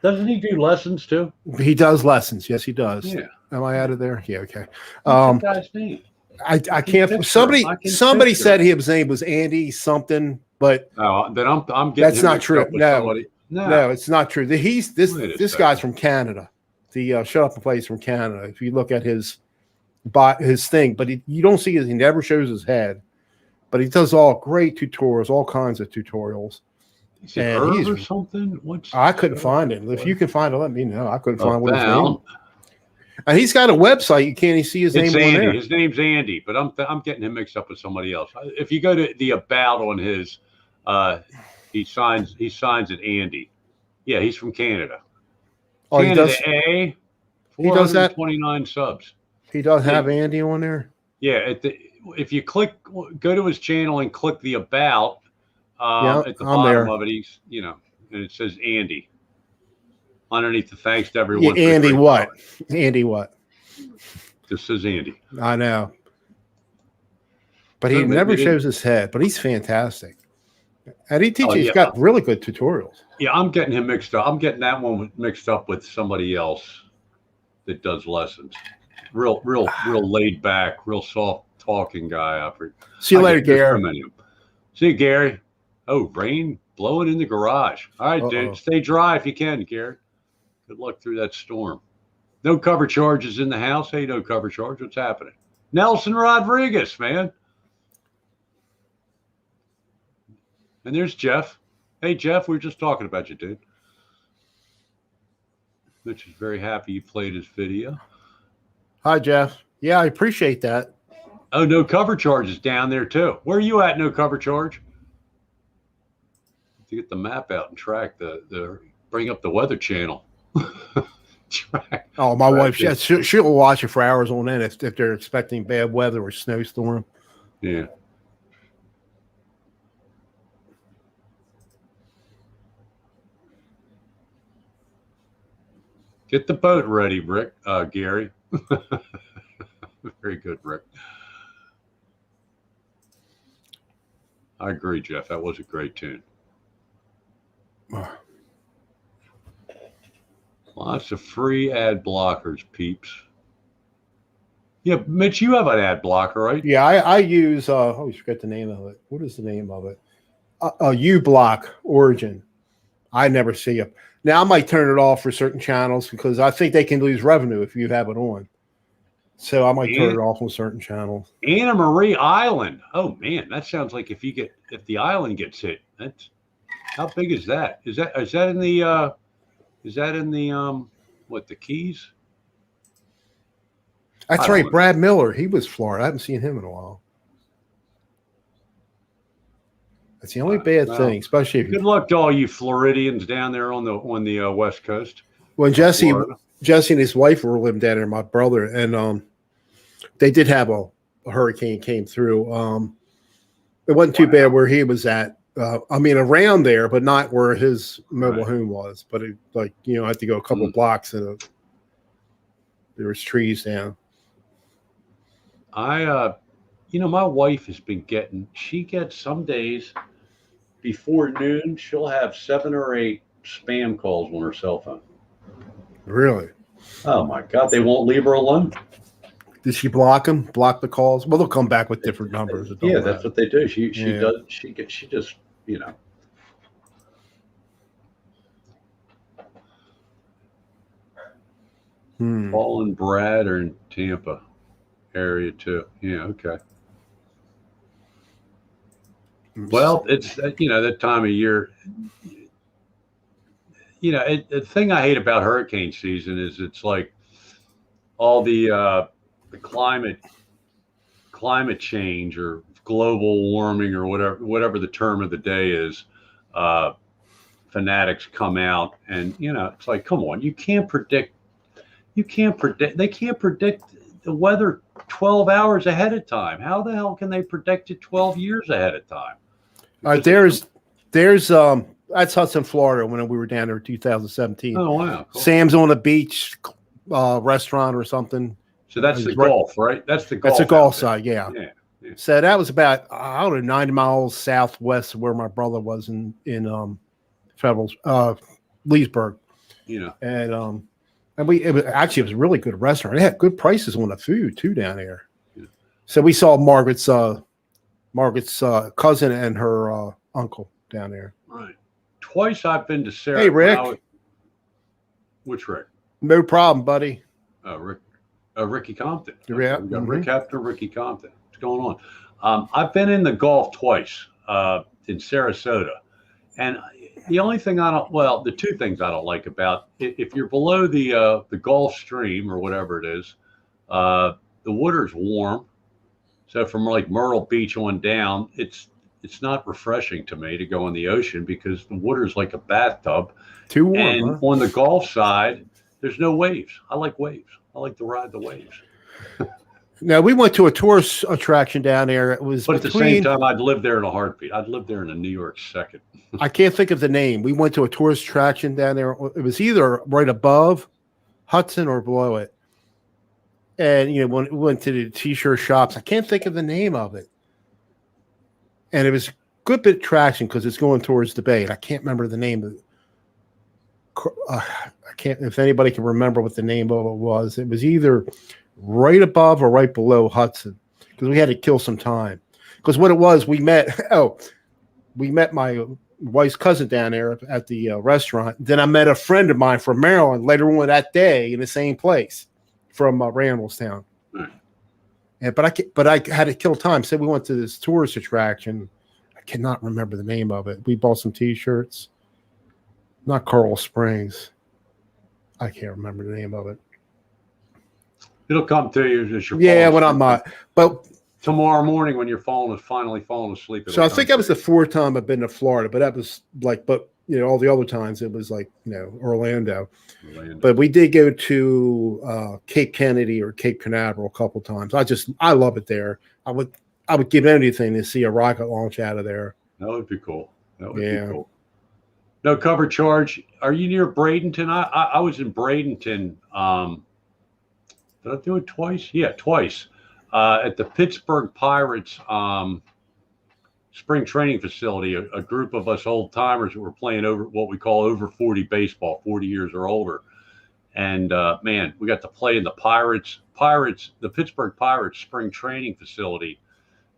Doesn't he do lessons too? He does lessons. Yes, he does. Yeah. Am I out of there? Yeah. Okay. What's the guy's name? I can't. Somebody said his name was Andy something, but then I'm getting that's him not mixed true. up with No, somebody. no, it's not true. He's Wait a this second. guy's from Canada. The Shut Up and Play is from Canada. If you look at his thing, but you don't see he never shows his head, but he does all great tutorials, all kinds of tutorials. Is it Irv or something? I couldn't find it. If you can find it, let me know. I couldn't find what his name. And he's got a website. You can't even see his name on there. His name's Andy, but I'm getting him mixed up with somebody else. If you go to the about on his, he signs it Andy. Yeah, he's from Canada. Oh, Canada he does. 429 subs. He does have Andy on there. Yeah, if you go to his channel and click the about, at the bottom of it, and it says Andy. Underneath the thanks to everyone. Yeah, Andy what? Andy what? This says Andy. I know. But he never shows his head, but he's fantastic. And he teaches, he's got really good tutorials. Yeah, I'm getting him mixed up. I'm getting that one mixed up with somebody else that does lessons. Real laid back, real soft talking guy. See you later, Gary. See you, Gary. Oh, rain blowing in the garage. All right, dude. Stay dry if you can, Gary. Good luck through that storm. No cover charges in the house. Hey, no cover charge. What's happening? Nelson Rodriguez, man. And there's Jeff. Hey, Jeff, we were just talking about you, dude. Mitch is very happy you played his video. Hi, Jeff. Yeah, I appreciate that. Oh, no cover charge is down there, too. Where are you at, no cover charge? To get the map out and track bring up the Weather Channel. My wife, she'll watch it for hours on end if they're expecting bad weather or snowstorm. Yeah. Get the boat ready, Rick. Gary. Very good, Rick. I agree, Jeff. That was a great tune. Lots of free ad blockers, peeps. Yeah, Mitch, you have an ad blocker, right? Yeah, I use, I always forget the name of it. What is the name of it? uBlock Origin. I never see it. Now, I might turn it off for certain channels because I think they can lose revenue if you have it on. So I might turn it off on certain channels. Anna Marie Island. Oh, man, that sounds like if the island gets hit, how big is that? Is that in the the Keys? That's right. Brad Miller. He was Florida. I haven't seen him in a while. That's the only bad thing, especially if good luck to all you Floridians down there on the West Coast. When Jesse and his wife were living down there, my brother, and they did have a hurricane came through. It wasn't too bad where he was at. Around there, but not where his mobile home was. But it, I had to go a couple of blocks and there was trees down. My wife has been she gets some days before noon, she'll have 7 or 8 spam calls on her cell phone. Really? Oh my God. They won't leave her alone. Did she block them? Block the calls? Well, they'll come back with different numbers. Yeah, that's what they do. She does. She just, Paul and Brad are in Tampa area too. Yeah. Okay. Well, it's that time of year. The thing I hate about hurricane season is it's like all the climate change or global warming or whatever the term of the day is. Fanatics come out and it's like, come on, they can't predict the weather 12 hours ahead of time. How the hell can they predict it 12 years ahead of time? All right, there's that's Hudson, Florida, when we were down there in 2017. Oh wow, cool. Sam's on the beach restaurant or something. So that's the golf, right? That's the golf. That's the golf side, yeah. Yeah. So that was about, I don't know, 90 miles southwest of where my brother was in Federal Leesburg. You know, and it was a really good restaurant. It had good prices on the food too down there. Yeah. So we saw Margaret's cousin and her uncle down there. Right. Twice I've been to Sarah. Hey, Rick. Which Rick? No problem, buddy. Ricky Compton. Yeah. We got Rick Hefner, Ricky Compton. What's going on? I've been in the golf twice in Sarasota, and the only thing the two things I don't like about if you're below the Gulf Stream or whatever it is, the water's warm. So from like Myrtle Beach on down, it's not refreshing to me to go in the ocean because the water's like a bathtub. Too warm. And on the golf side, there's no waves. I like waves. I like to ride the waves. Now, we went to a tourist attraction down there. It was, but at the same time, I'd live there in a heartbeat. I'd live there in a New York second. I can't think of the name. We went to a tourist attraction down there. It was either right above Hudson or below it. And, when we went to the T-shirt shops, I can't think of the name of it. And it was a good bit of traction because it's going towards the bay. And I can't remember the name of it. I can't, if anybody can remember what the name of it was. It was either right above or right below Hudson because we had to kill some time. Because what it was, we met my wife's cousin down there at the restaurant. Then I met a friend of mine from Maryland later on that day in the same place from Randallstown. Right. And but I had to kill time. So we went to this tourist attraction. I cannot remember the name of it. We bought some T-shirts. Not Coral Springs. I can't remember the name of it. It'll come to you as you're when I'm not. But tomorrow morning when you're finally falling asleep. So I think that was the fourth time I've been to Florida, but that was all the other times it was Orlando. But we did go to Cape Kennedy or Cape Canaveral a couple times. I love it there. I would give anything to see a rocket launch out of there. That would be cool. That would be cool. No cover charge. Are you near Bradenton? I was in Bradenton. Did I do it twice? Yeah, twice. At the Pittsburgh Pirates spring training facility, a group of us old timers who were playing over what we call over 40 baseball, 40 years or older. And man, we got to play in the the Pittsburgh Pirates spring training facility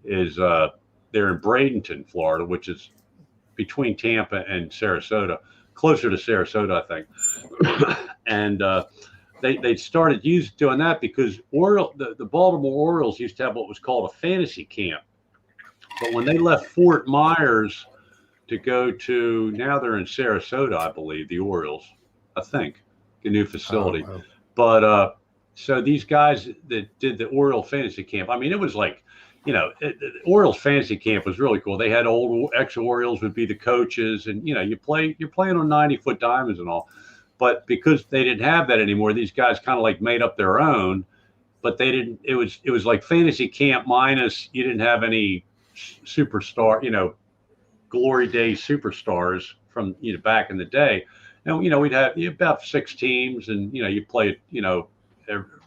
is they're in Bradenton, Florida, which is between Tampa and Sarasota, closer to Sarasota, I think. And they started doing that because the Baltimore Orioles used to have what was called a fantasy camp. But when they left Fort Myers to go to, now they're in Sarasota, I believe, the Orioles, I think, the new facility. Oh, wow. But so these guys that did the Oriole fantasy camp, I mean, it was like, the Orioles fantasy camp was really cool. They had old ex-Orioles would be the coaches, and you're playing on 90-foot diamonds and all. But because they didn't have that anymore, these guys kind of like made up their own. But they didn't. It was like fantasy camp minus you didn't have any superstar, glory days superstars from back in the day. And we'd have about 6 teams, and you play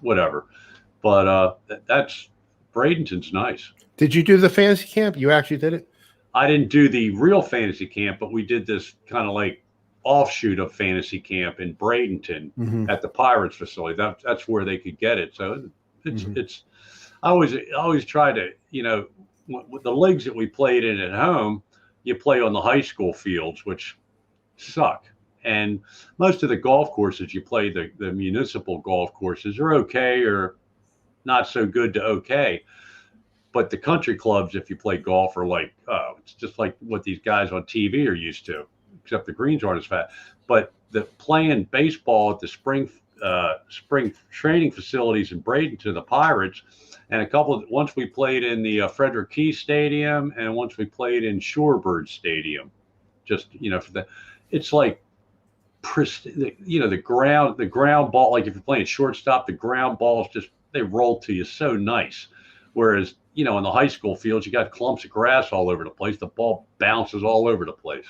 whatever. But that's. Bradenton's nice. Did you do the fantasy camp? You actually did it? I didn't do the real fantasy camp, but we did this kind of like offshoot of fantasy camp in Bradenton at the Pirates facility. That's where they could get it. So it's I always try to, the leagues that we played in at home, you play on the high school fields, which suck. And most of the golf courses you play, the municipal golf courses are okay or not so good to okay. But the country clubs, if you play golf, are like, it's just like what these guys on TV are used to, except the greens aren't as fat. But the playing baseball at the spring training facilities in Bradenton, the Pirates, and once we played in the Frederick Key Stadium, and once we played in Shorebird Stadium, just for the, it's like the ground ball, like if you're playing shortstop, the ground ball is just they roll to you so nice. Whereas, in the high school fields, you got clumps of grass all over the place. The ball bounces all over the place.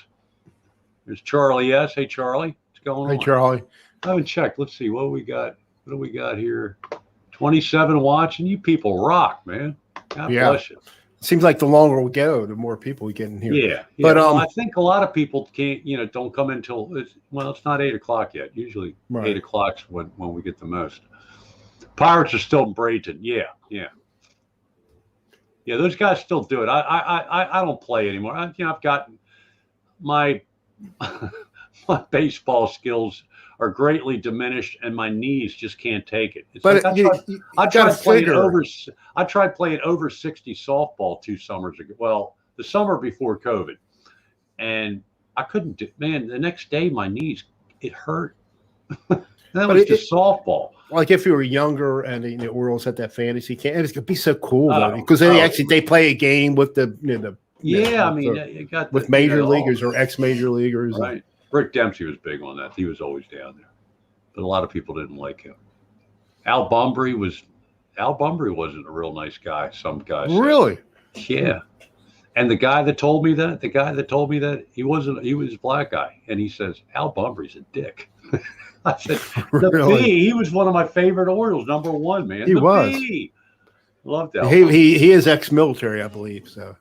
There's Charlie S. Hey, Charlie, what's going on? Hey, Charlie. I haven't checked. Let's see what do we got. What do we got here? 27 watching. You people rock, man. God bless you. Seems like the longer we go, the more people we get in here. Yeah. But I think a lot of people can't, don't come in until it's not 8 o'clock yet. Usually 8 o'clock's when we get the most. Pirates are still in Brayton. Yeah. Those guys still do it. I don't play anymore. I've gotten my my baseball skills are greatly diminished, and my knees just can't take it. I tried playing over 60 softball 2 summers ago. Well, the summer before COVID, and I couldn't do. Man, the next day my knees it hurt. That was just softball. Like if you were younger and the Orioles had that fantasy camp, it's gonna be so cool though, because they play a game with the you got with major leaguers or ex-major leaguers. Right. Rick Dempsey was big on that. He was always down there, but a lot of people didn't like him. Al Bumbry wasn't a real nice guy. Some guys really, yeah. And the guy that told me that he was a black guy, and he says Al Bumbry's a dick. I said really? He was one of my favorite Orioles, number 1, man. He was. Loved that. He is ex-military, I believe. So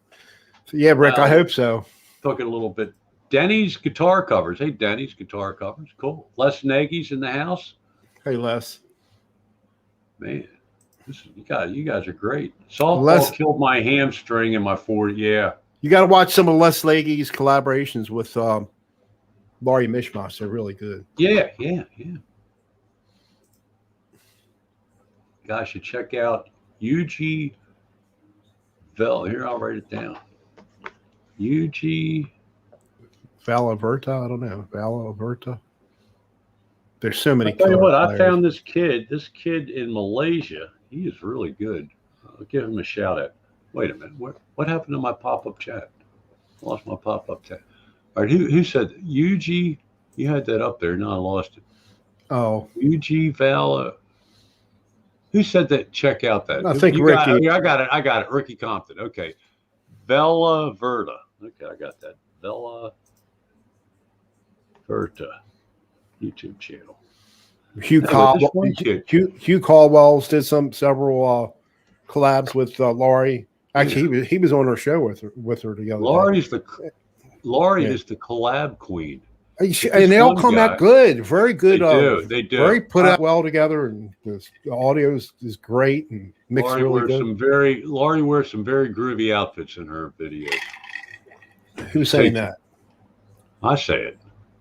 yeah, Rick, I hope so. Talking a little bit. Denny's guitar covers. Hey, Denny's guitar covers. Cool. Les Nagy's in the house. Hey, Les. Man, you guys are great. Softball killed my hamstring and my 40. Yeah. You got to watch some of Les Nagy's collaborations with Laurie Mishmash. They're really good. Yeah. Guys should check out UG Vel. Here, I'll write it down. UG Valaverta. I don't know. Valaverta. There's so many. I'll tell you what, I found this kid in Malaysia. He is really good. I'll give him a shout out. Wait a minute. What happened to my pop-up chat? I lost my pop-up chat. All right, who said UG? You had that up there. No, I lost it. Oh. UG Vala. Who said that? Check out that. I think Ricky. I got it. Ricky Compton. Okay. Vela Verta. Okay, I got that. Vela Verta YouTube channel. Hugh Caldwell's did several collabs with Laurie. Actually, he was on her show with her together. Laurie is the collab queen. And they all come out good, very good. They do. Very put out well together, and the audio is great and mixed really good. Laurie wears some very groovy outfits in her videos. Who's saying that? I say it.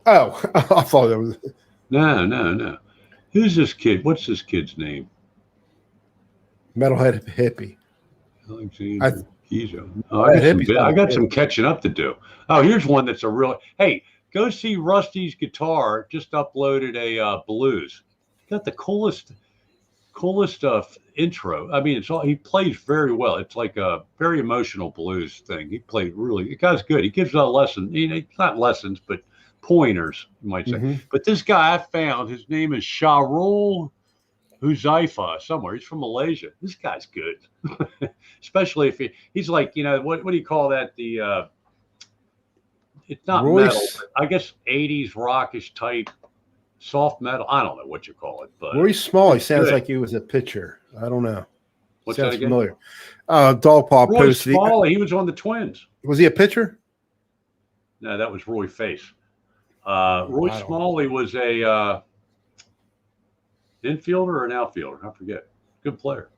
Oh, I thought it was. No. Who's this kid? What's this kid's name? Metalhead Hippie. Alexander Gizo. I got some catching up to do. Oh, here's one that's a real. Hey, go see Rusty's Guitar. Just uploaded a blues. Got the coolest intro. I mean, he plays very well. It's like a very emotional blues thing. He played really. The guy's good. He gives a lesson. Not lessons, but pointers, you might say. Mm-hmm. But this guy I found, his name is Shahrul Huzaifa somewhere. He's from Malaysia. This guy's good, especially if he's like, what do you call that? It's not metal, but I guess 80s rockish type soft metal. I don't know what you call it, but Roy Smalley sounds like he was a pitcher. I don't know. What's sounds that again? Familiar. Dog Paw Roy posted. Smalley, he was on the Twins. Was he a pitcher? No, that was Roy Face. Roy Smalley was a infielder or an outfielder. I forget. Good player.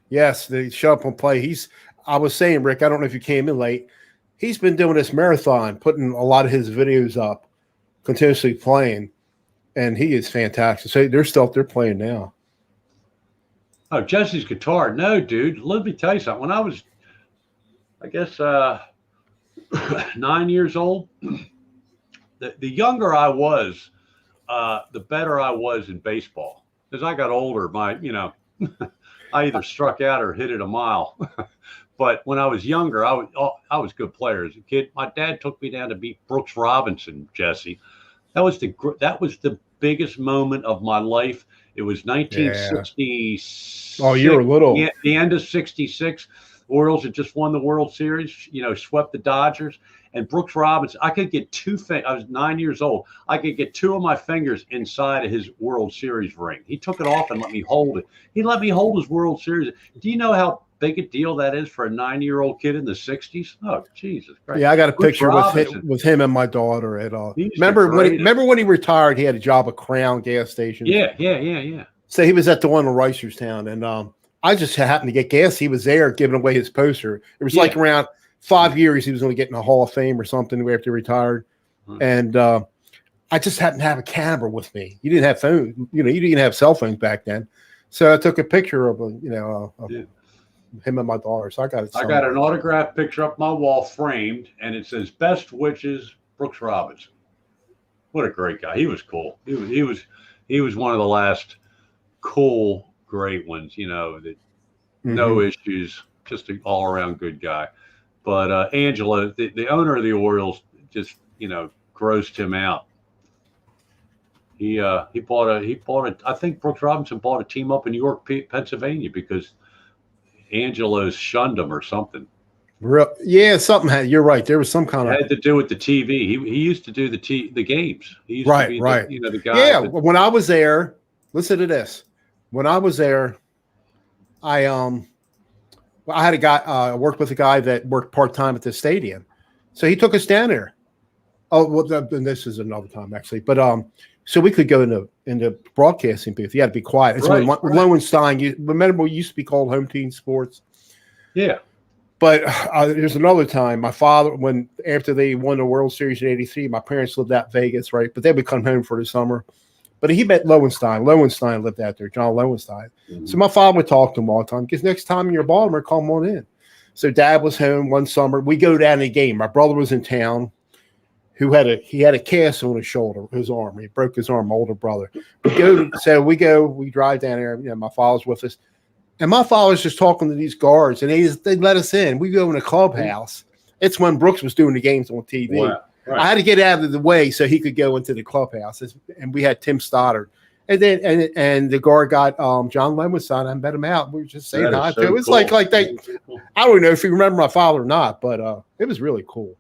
Yes, they show up on play. I was saying, Rick, I don't know if you came in late. He's been doing this marathon, putting a lot of his videos up, continuously playing, and he is fantastic. So they're playing now. Oh, Jesse's Guitar. No, dude. Let me tell you something. When I was, I guess, 9 years old, the younger I was, the better I was in baseball. As I got older, I either struck out or hit it a mile. But when I was younger, I was a good player as a kid. My dad took me down to beat Brooks Robinson, Jesse. that was the biggest moment of my life. It was Yeah. 1966. Oh, you were little. The end of '66. Orioles had just won the World Series. Swept the Dodgers. And Brooks Robinson, I could get I was 9 years old. I could get two of my fingers inside of his World Series ring. He took it off and let me hold it. He let me hold his World Series. Do you know how big a deal that is for a 9-year-old kid in the '60s? Oh, Jesus Christ. Yeah, I got a Brooks picture Robinson. with him and my daughter at He's remember when he retired, he had a job at Crown gas station. Yeah. So he was at the one in Reisterstown, and I just happened to get gas. He was there giving away his poster. It was like around 5 years he was going to get in the Hall of Fame or something after he retired. And I just happened to have a camera with me. You didn't have phone, you didn't have cell phones back then. So I took a picture of him and my daughter. So I got it. I got an autographed picture up my wall framed, and it says "Best wishes, Brooks Robinson." What a great guy. He was cool. He was one of the last cool, great ones, that no issues, just an all around good guy. But Angela, the owner of the Orioles, just grossed him out. He bought a. I think Brooks Robinson bought a team up in York, Pennsylvania, because Angela shunned him or something. Yeah, something had. You're right. There was some kind It had to do with the TV. He used to do the games. He used to be the guy. Yeah, when I was there, listen to this. When I was there, I had a guy. I worked with a guy that worked part-time at the stadium, so he took us down there. Oh, well, this is another time actually, but so we could go in the broadcasting booth. You had to be quiet. It's when Lowenstein. You remember what used to be called Home Team Sports? Yeah. But there's another time. My father, after they won the World Series in '83, my parents lived out in Vegas, right? But they would come home for the summer. But he met Lowenstein. Lowenstein lived out there, John Lowenstein. So my father would talk to him all the time, because next time you're in Baltimore, come on in. So Dad was home one summer. We go down to the game. My brother was in town, who had a cast on his shoulder, his arm. He broke his arm, my older brother. We drive down there. My father's with us. And my father's just talking to these guards, and they let us in. We go in the clubhouse. It's when Brooks was doing the games on TV. Wow. Right. I had to get out of the way so he could go into the clubhouse. And we had Tim Stoddard. And then and the guard got John Lowenstein. I met him out. We were just saying hi to him. It's cool. like they. I don't know if you remember my father or not, but it was really cool.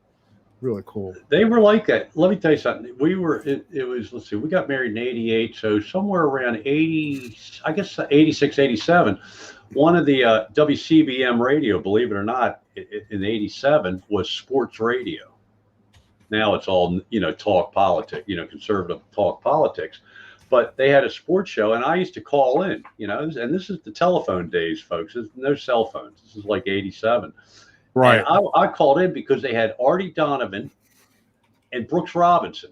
Really cool. They were like that. Let me tell you something. We were. It was. Let's see. We got married in '88, so somewhere around 80. I guess 86, 87. One of the WCBM radio, believe it or not, in '87 was sports radio. Now it's all talk politics, conservative talk politics. But they had a sports show, and I used to call in, and this is the telephone days, folks. There's no cell phones. This is like '87. Right. And I called in because they had Artie Donovan and Brooks Robinson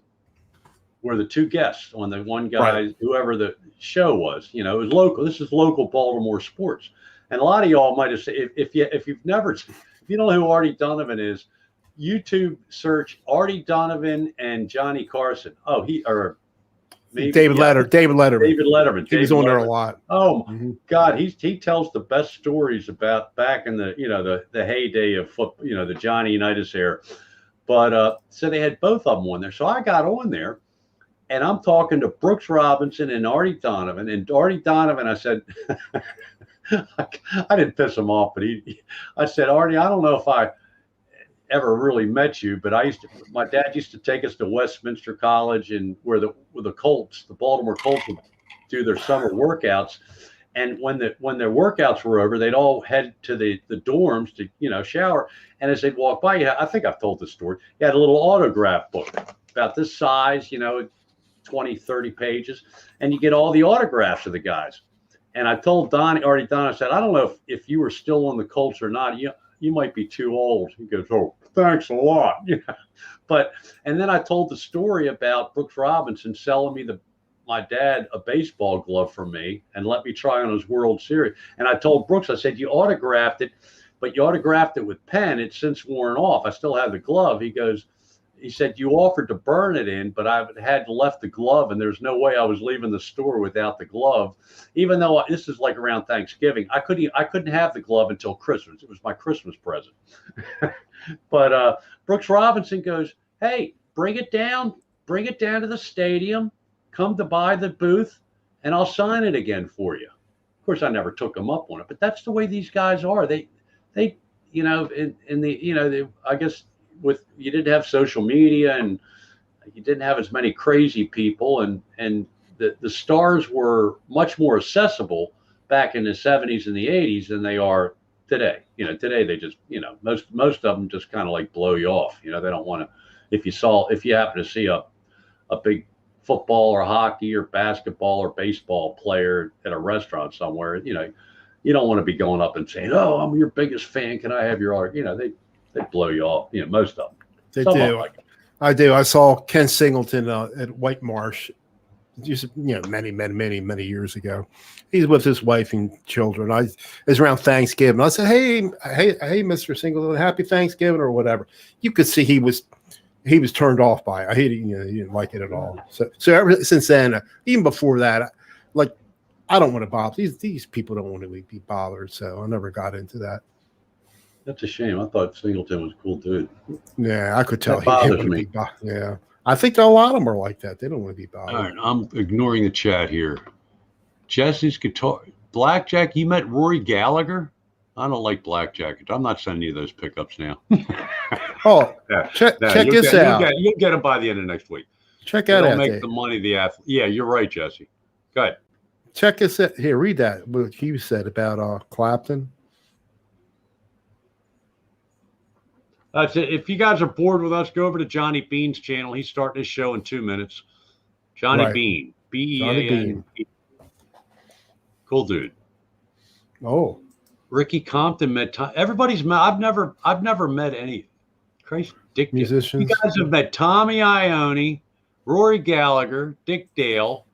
were the two guests on the one guy, whoever the show was. It was local. This is local Baltimore sports. And a lot of y'all might have said, if you don't know who Artie Donovan is, YouTube search Artie Donovan and Johnny Carson. David Letterman. David Letterman. He was on there a lot. Oh God, he tells the best stories about back in the the heyday of football, the Johnny Unitas era. But so they had both of them on there. So I got on there, and I'm talking to Brooks Robinson and Artie Donovan. And Artie Donovan, I said, I didn't piss him off, but I said, Artie, I don't know if I ever really met you, but my dad used to take us to Westminster College, and where the Baltimore Colts would do their summer workouts. And when their workouts were over, they'd all head to the dorms to, shower. And as they'd walk by, I think I've told this story. You had a little autograph book about this size, 20, 30 pages, and you get all the autographs of the guys. And I told Artie Don, I said, I don't know if you were still on the Colts or not. You might be too old. He goes, oh, thanks a lot. And then I told the story about Brooks Robinson selling me my dad a baseball glove for me and let me try on his World Series. And I told Brooks, I said, you autographed it, but you autographed it with pen. It's since worn off. I still have the glove. He said, you offered to burn it in, but I had left the glove, and there's no way I was leaving the store without the glove. Even though this is like around Thanksgiving, I couldn't have the glove until Christmas. It was my Christmas present. But Brooks Robinson goes, hey, bring it down bring it down to the stadium, come to buy the booth, and I'll sign it again for you. Of course, I never took them up on it, but that's the way these guys are. They, I guess you didn't have social media and you didn't have as many crazy people, and the stars were much more accessible back in the 70s and the 80s than they are today. Today they just, most of them just kind of like blow you off. They don't want to, if you happen to see a big football or hockey or basketball or baseball player at a restaurant somewhere, you don't want to be going up and saying, "Oh, I'm your biggest fan. Can I have your art?" They blow you off. Most of them. They do. I do. I saw Ken Singleton at White Marsh, just many years ago. He's with his wife and children. It was around Thanksgiving. I said, "Hey, Mr. Singleton, happy Thanksgiving," or whatever. You could see he was turned off by it. I hated, he didn't like it at all. So ever since then, even before that, I don't want to bother these people. Don't want to be bothered. So I never got into that. That's a shame. I thought Singleton was a cool dude. Yeah, I could tell. That bothers me. Yeah, I think a lot of them are like that. They don't want to be bothered. All right, I'm ignoring the chat here. Jesse's guitar, Blackjack. You met Rory Gallagher? I don't like Blackjack. I'm not sending you those pickups now. Oh, yeah. Check this out. You'll get them by the end of next week. Check out. They'll make the money. The athlete. Yeah, you're right, Jesse. Go ahead. Check this out. Here, read that. What he said about Clapton. If you guys are bored with us, go over to Johnny Bean's channel. He's starting his show in 2 minutes. Johnny Bean, B-E-A-N. Cool dude. Oh, Ricky Compton met. Everybody's met. I've never met any crazy Dick musicians. You guys have met Tommy Iommi, Rory Gallagher, Dick Dale.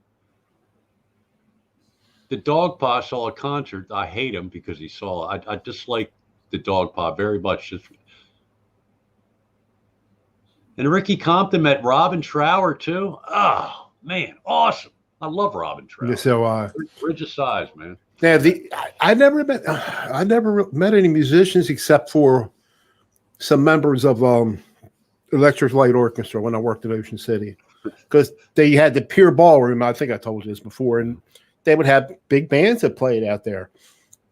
The Dog Pa saw a concert. I hate him because he saw. I dislike the Dog Pa very much. And Ricky Compton met Robin Trower too. Oh man, awesome! I love Robin Trower. So, Bridge of Sighs, man. Yeah, I never met any musicians except for some members of Electric Light Orchestra when I worked in Ocean City, because they had the Pier Ballroom. I think I told you this before, and they would have big bands that played out there.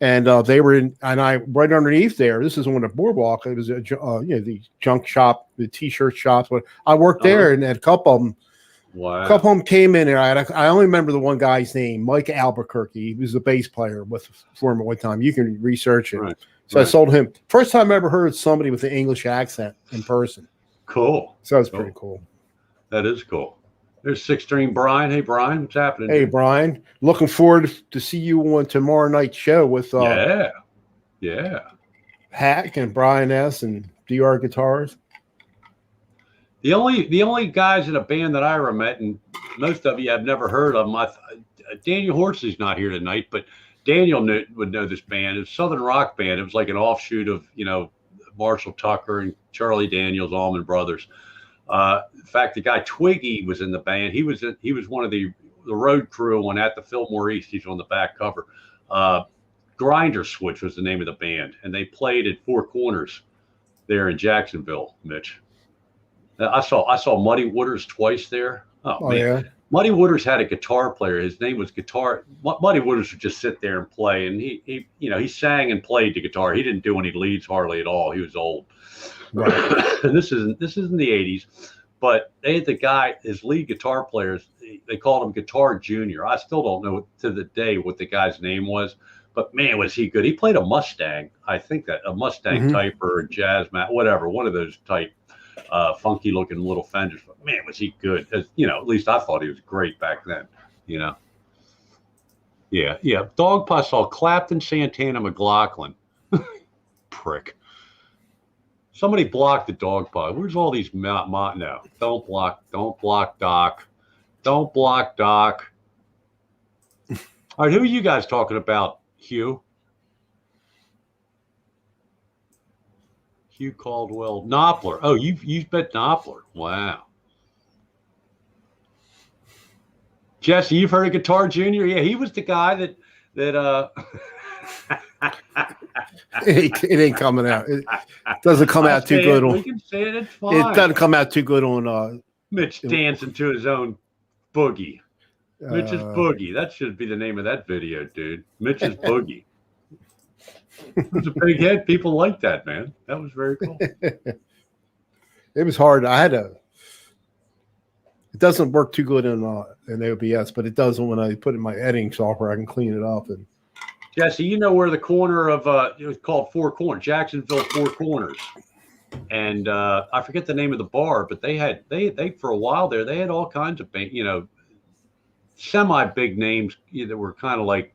And they were in, and I right underneath there. This is on the boardwalk. It was the junk shop, the T-shirt shops. But I worked there, and a couple of them. Wow. A couple of them came in there. I only remember the one guy's name, Mike Albuquerque. He was a bass player for him at one time. You can research it. Right. So I sold him. First time I ever heard somebody with an English accent in person. Cool. So that's pretty cool. That is cool. There's Six String Brian. Hey, Brian, what's happening? Hey, Brian. Looking forward to see you on tomorrow night's show with Hack and Brian S. and DR Guitars. The only guys in a band that I ever met, and most of you I've never heard of them. Daniel Horsley's not here tonight, but Daniel would know this band. It's a Southern rock band. It was like an offshoot of Marshall Tucker and Charlie Daniels, Allman Brothers. In fact, the guy Twiggy was in the band. He was one of the road crew on At the Fillmore East. He's on the back cover. Grinder Switch was the name of the band, and they played at Four Corners there in Jacksonville. Mitch, I saw Muddy Waters twice there. Oh man. Yeah. Muddy Waters had a guitar player. His name was Guitar. Muddy Waters would just sit there and play, and he sang and played the guitar. He didn't do any leads hardly at all. He was old. Right. And this isn't the 80s, but they had the guy, his lead guitar players, they called him Guitar Junior. I still don't know to the day what the guy's name was, but man, was he good. He played a Mustang. I think that a Mustang type or a Jazz Mat, whatever, one of those type funky looking little Fenders. But man, was he good. At least I thought he was great back then, Yeah. Dog Pa saw Clapton, Santana, McLaughlin. Prick. Somebody block the Dog Pa. Where's all these no, don't block Doc. Don't block Doc. All right, who are you guys talking about, Hugh? Hugh Caldwell. Knopfler. Oh, you've bet Knopfler. Wow. Jesse, you've heard of Guitar Junior? Yeah, he was the guy that it ain't coming out. It doesn't come out too good on. We can say it. It's fine. It doesn't come out too good on Mitch dancing to his own boogie. Mitch's Boogie. That should be the name of that video, dude. Mitch's Boogie. It was a big hit. People liked that, man. That was very cool. It was hard. I had to. It doesn't work too good in OBS, but it does when I put it in my editing software. I can clean it up. And Jesse, you know where the corner of it was called Four Corners, Jacksonville Four Corners, and I forget the name of the bar, but they for a while there they had all kinds of semi big names that were kind of like,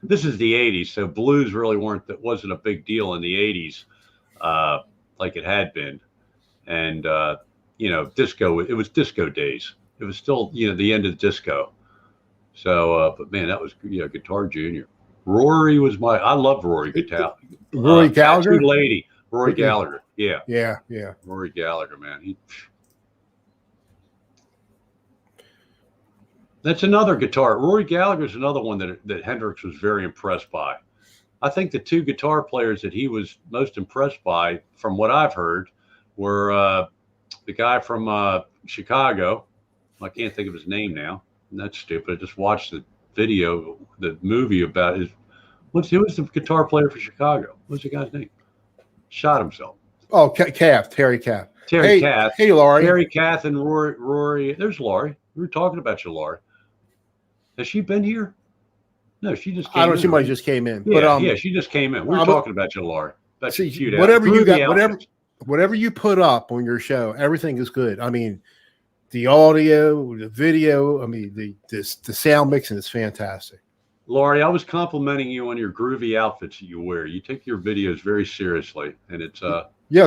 this is the '80s, so blues really wasn't a big deal in the '80s, like it had been, and disco. It was disco days. It was still the end of disco. So, but man, that was Guitar Junior. Rory was I love Rory Guitar. Rory Gallagher, lady, Rory Gallagher. Yeah. Rory Gallagher, man. That's another guitar. Rory Gallagher is another one that Hendrix was very impressed by. I think the two guitar players that he was most impressed by, from what I've heard, were the guy from Chicago. I can't think of his name now. And that's stupid. I just watched the movie about who was the guitar player for Chicago? What's the guy's name? Shot himself. Oh, Terry Kath. Terry Kath. Hey, Laurie. Terry Kath and Rory. There's Laurie. We were talking about you, Laurie. Has she been here? No, she just came in. She might have just came in. Yeah, but, she just came in. We were talking about you, Laurie. Whatever you got, whatever you put up on your show, everything is good. I mean, the audio, the video, I mean, the sound mixing is fantastic. Laurie, I was complimenting you on your groovy outfits that you wear. You take your videos very seriously, and it's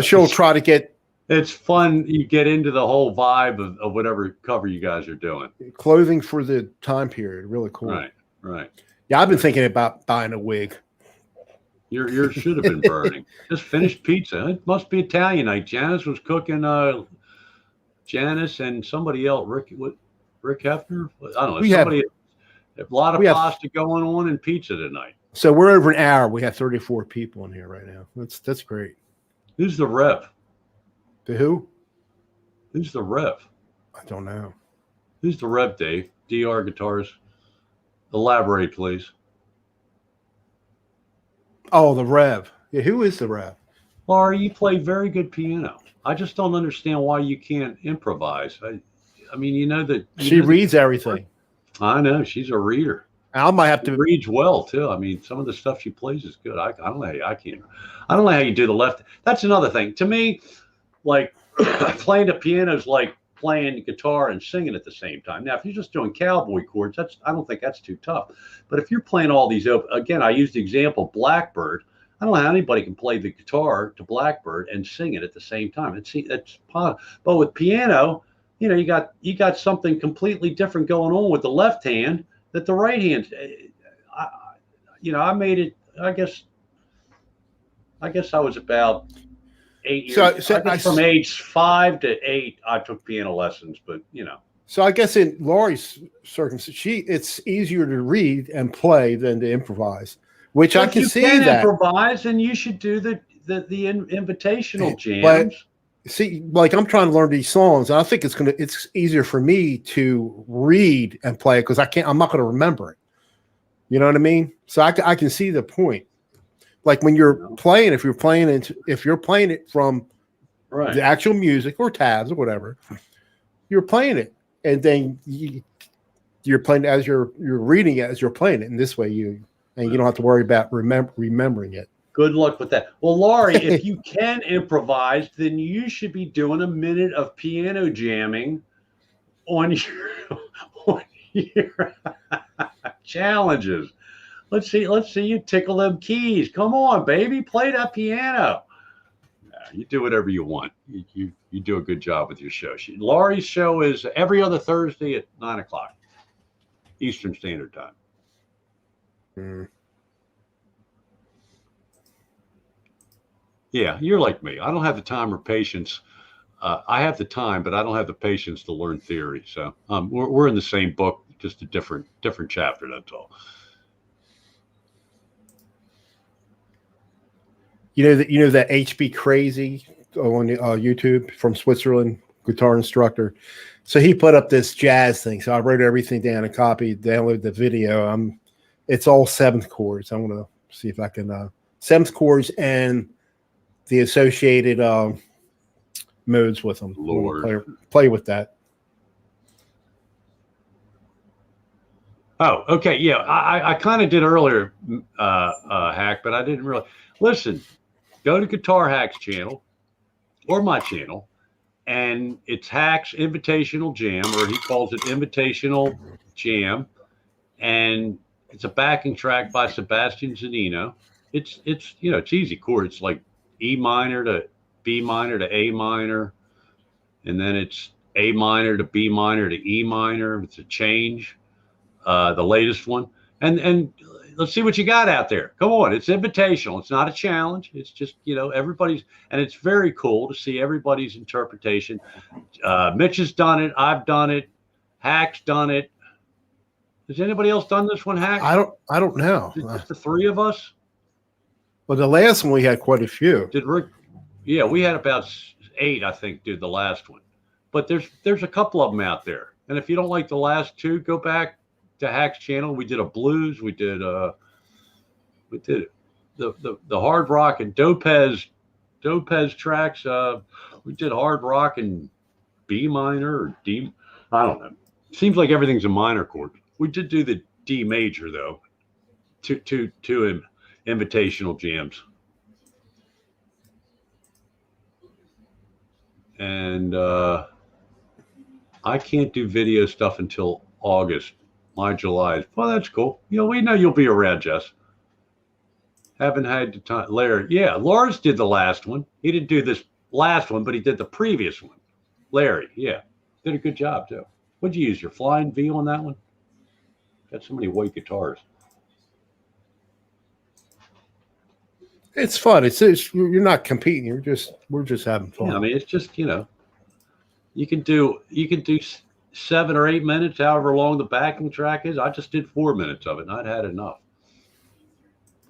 she'll try to get. It's fun. You get into the whole vibe of whatever cover you guys are doing. Clothing for the time period, really cool. Right. Yeah, I've been thinking about buying a wig. Your should have been burning. Just finished pizza. It must be Italian night. Janice was cooking. Janice and somebody else, Rick Hefner. I don't know. A lot of pasta going on and pizza tonight. So we're over an hour. We have 34 people in here right now. That's great. Who's the Rev? The who? Who's the Rev? I don't know. Who's the Rev, Dave? DR Guitars. Elaborate, please. Oh, the Rev. Yeah, who is the Rev? Laurie, you play very good piano. I just don't understand why you can't improvise. I mean, that she reads everything. I know she's a reader. I might have to reads well too. I mean, some of the stuff she plays is good. I don't know how I don't know how you do the left. That's another thing to me. Like playing the piano is like playing guitar and singing at the same time. Now, if you're just doing cowboy chords, I don't think that's too tough. But if you're playing all these, again, I used the example Blackbird. I don't know how anybody can play the guitar to Blackbird and sing it at the same time. It's possible. But with piano, you got something completely different going on with the left hand that the right hand. I made it. I guess I was about 8 years. So from age 5 to 8, I took piano lessons. But So I guess in Laurie's circumstance, it's easier to read and play than to improvise. Which I can see that. You can improvise, and you should do the invitational jams. But see, like I'm trying to learn these songs, and I think it's easier for me to read and play because I'm not gonna remember it. You know what I mean? So I can see the point. Like when you're playing, if you're playing it from the actual music or tabs or whatever, you're playing it, and then you're playing as you're reading it as you're playing it. And this way you don't have to worry about remembering it. Good luck with that. Well, Laurie, if you can improvise, then you should be doing a minute of piano jamming on your challenges. Let's see you tickle them keys. Come on, baby, play that piano. You do whatever you want. You do a good job with your show. Laurie's show is every other Thursday at 9:00 Eastern Standard Time. Yeah, you're like me. I don't have the time or patience. I have the time, but I don't have the patience to learn theory. So we're in the same book, just a different chapter. That's all. You know that HB Crazy on YouTube from Switzerland guitar instructor. So he put up this jazz thing. So I wrote everything down and copied, downloaded the video. It's all seventh chords. I want to see if I can seventh chords and the associated modes with them. Lord. Play with that. Oh, okay. Yeah, I kind of did earlier, Hack, but I didn't really. Listen, go to Guitar Hack's channel or my channel, and it's Hack's Invitational Jam, or he calls it Invitational Jam, and it's a backing track by Sebastian Zanino. It's it's easy chords like E minor to B minor to A minor, and then it's A minor to B minor to E minor. It's a change. The latest one, and let's see what you got out there. Come on, it's invitational. It's not a challenge. It's just everybody's, and it's very cool to see everybody's interpretation. Mitch has done it. I've done it. Hack's done it. Has anybody else done this one, Hack? I don't know. Just the three of us. Well, the last one we had quite a few. Did Rick? Yeah, we had about 8, I think, did the last one. But there's a couple of them out there, and if you don't like the last 2, go back to Hack's channel. We did a blues. We did the hard rock and Dopez tracks. We did hard rock and B minor or D. I don't know. Seems like everything's a minor chord. We did do the D major though. Two invitational jams. And I can't do video stuff until August. My July. Well, that's cool. We know you'll be around, Jess. Haven't had the time. Larry. Yeah, Lars did the last one. He didn't do this last one, but he did the previous one. Larry, yeah. Did a good job, too. What'd you use? Your Flying V on that one? Got so many white guitars. It's fun. It's you're not competing. We're just having fun. Yeah, I mean, it's just, you can do 7 or 8 minutes, however long the backing track is. I just did 4 minutes of it, and I'd had enough.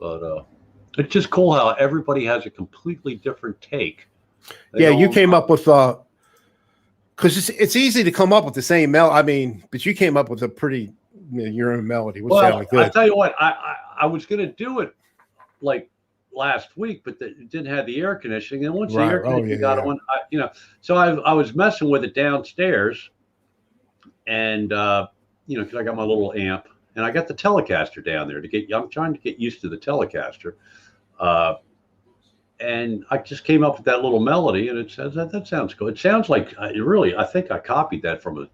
But it's just cool how everybody has a completely different take. You came up with because it's easy to come up with the same melody. I mean, but you came up with a pretty your own melody, which sounded good. I tell you what, I was going to do it like last week, but it didn't have the air conditioning. And once the air conditioning got on, so I was messing with it downstairs. And, because I got my little amp and I got the Telecaster down there I'm trying to get used to the Telecaster. And I just came up with that little melody and it says that sounds cool. It sounds like I think I copied that from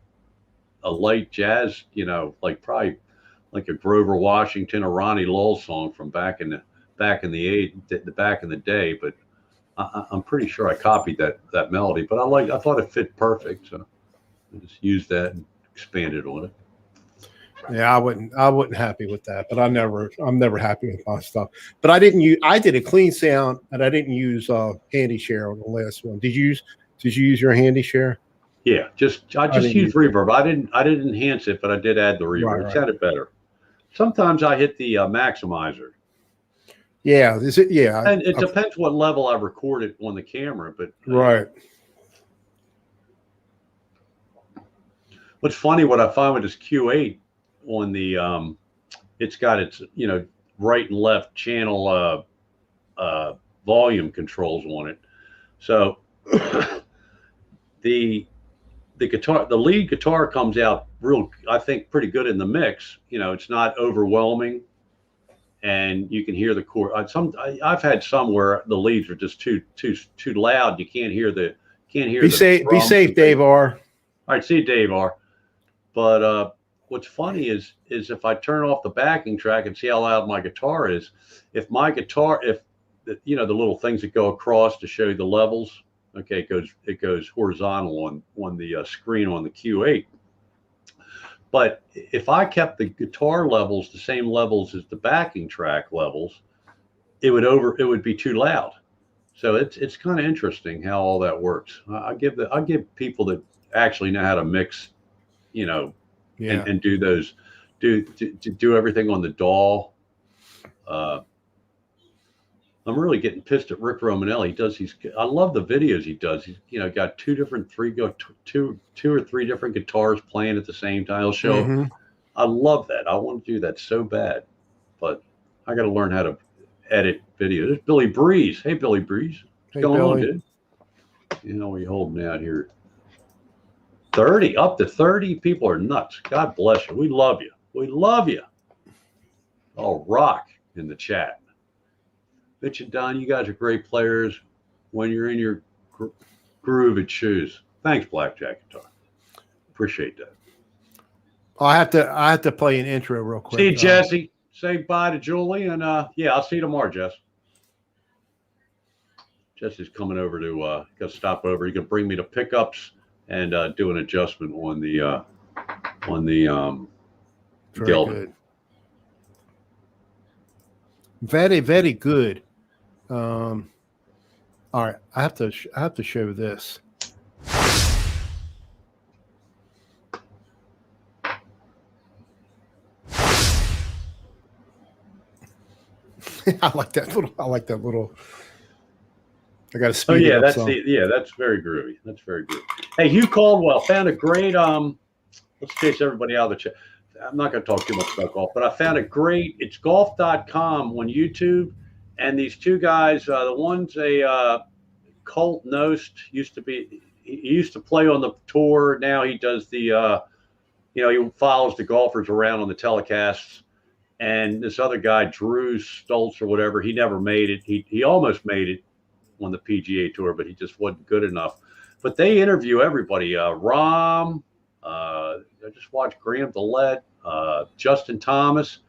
a light jazz, like probably like a Grover Washington or Ronnie Lowell song from back in the day. But I'm pretty sure I copied that melody, but I thought it fit perfect. So I just used that and expanded on it. Yeah, I wasn't happy with that, but I'm never happy with my stuff. But I did a clean sound and I didn't use Handy Share on the last one. Did you use your Handy Share? Yeah, I just used reverb. I didn't enhance it, but I did add the reverb. It sounded better. Sometimes I hit the maximizer. Yeah, yeah. And it depends what level I record it on the camera, but right. What's funny, what I find with this Q8 on the, it's got its, right and left channel volume controls on it. So the lead guitar comes out I think pretty good in the mix. It's not overwhelming, and you can hear the chord. I've had some where the leads are just too loud. You can't hear the. Be safe, Dave R. All right, see you, Dave R. But what's funny is if I turn off the backing track and see how loud my guitar is, if the little things that go across to show you the levels, okay, it goes horizontal on the screen on the Q8. But if I kept the guitar levels the same levels as the backing track levels, it would be too loud. So it's kind of interesting how all that works. I give people that actually know how to mix, and do those, do everything on the DAW. I'm really getting pissed at Rick Romanelli. He does these. I love the videos he does. He's got two or three different guitars playing at the same time. He'll show. Mm-hmm. I love that. I want to do that so bad, but I got to learn how to edit videos. There's Billy Breeze. Hey, Billy Breeze. What's going on, dude? What are you holding out here? 30, up to 30 people are nuts. God bless you. We love you. We love you. Oh, rock in the chat. Mitch and Don, you guys are great players. When you're in your groove, it shoes. Thanks, Blackjack Guitar. Appreciate that. I have to play an intro real quick. See you, Jesse. Say bye to Julie, and yeah, I'll see you tomorrow, Jess. Jesse's coming over to got to stop over. He can bring me the pickups and do an adjustment on the very good. Very, very good. All right, I have to show this. I like that little. I got to speed. Oh yeah, it up that's very groovy. That's very groovy. Hey, Hugh Caldwell found a great. Let's chase everybody out of the chat. I'm not going to talk too much about golf, but I found a great. It's golf.com on YouTube, and these two guys. The one's a Colt Knost. He used to play on the tour. Now he does the. He follows the golfers around on the telecasts. And this other guy, Drew Stoltz or whatever, he never made it. He almost made it on the PGA Tour, but he just wasn't good enough. But they interview everybody. Rahm, I just watched Graham DeLette, Justin Thomas.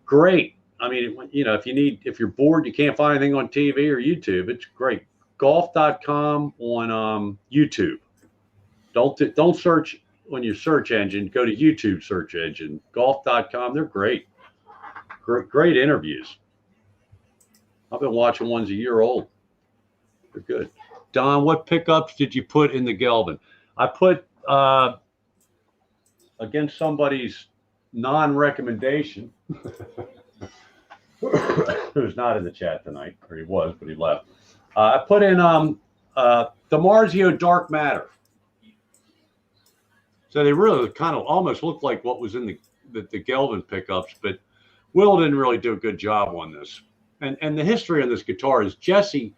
Great. I mean, if you're bored, you can't find anything on TV or YouTube, it's great. Golf.com on YouTube. Don't search on your search engine, go to YouTube search engine, golf.com. They're great. Great interviews. I've been watching ones a year old. They're good. Don, what pickups did you put in the Gelvin? I put against somebody's non-recommendation, who's not in the chat tonight, or he was, but he left. I put in DiMarzio Dark Matter. So they really kind of almost look like what was in the Gelvin pickups, but Will didn't really do a good job on this. And the history on this guitar is Jesse's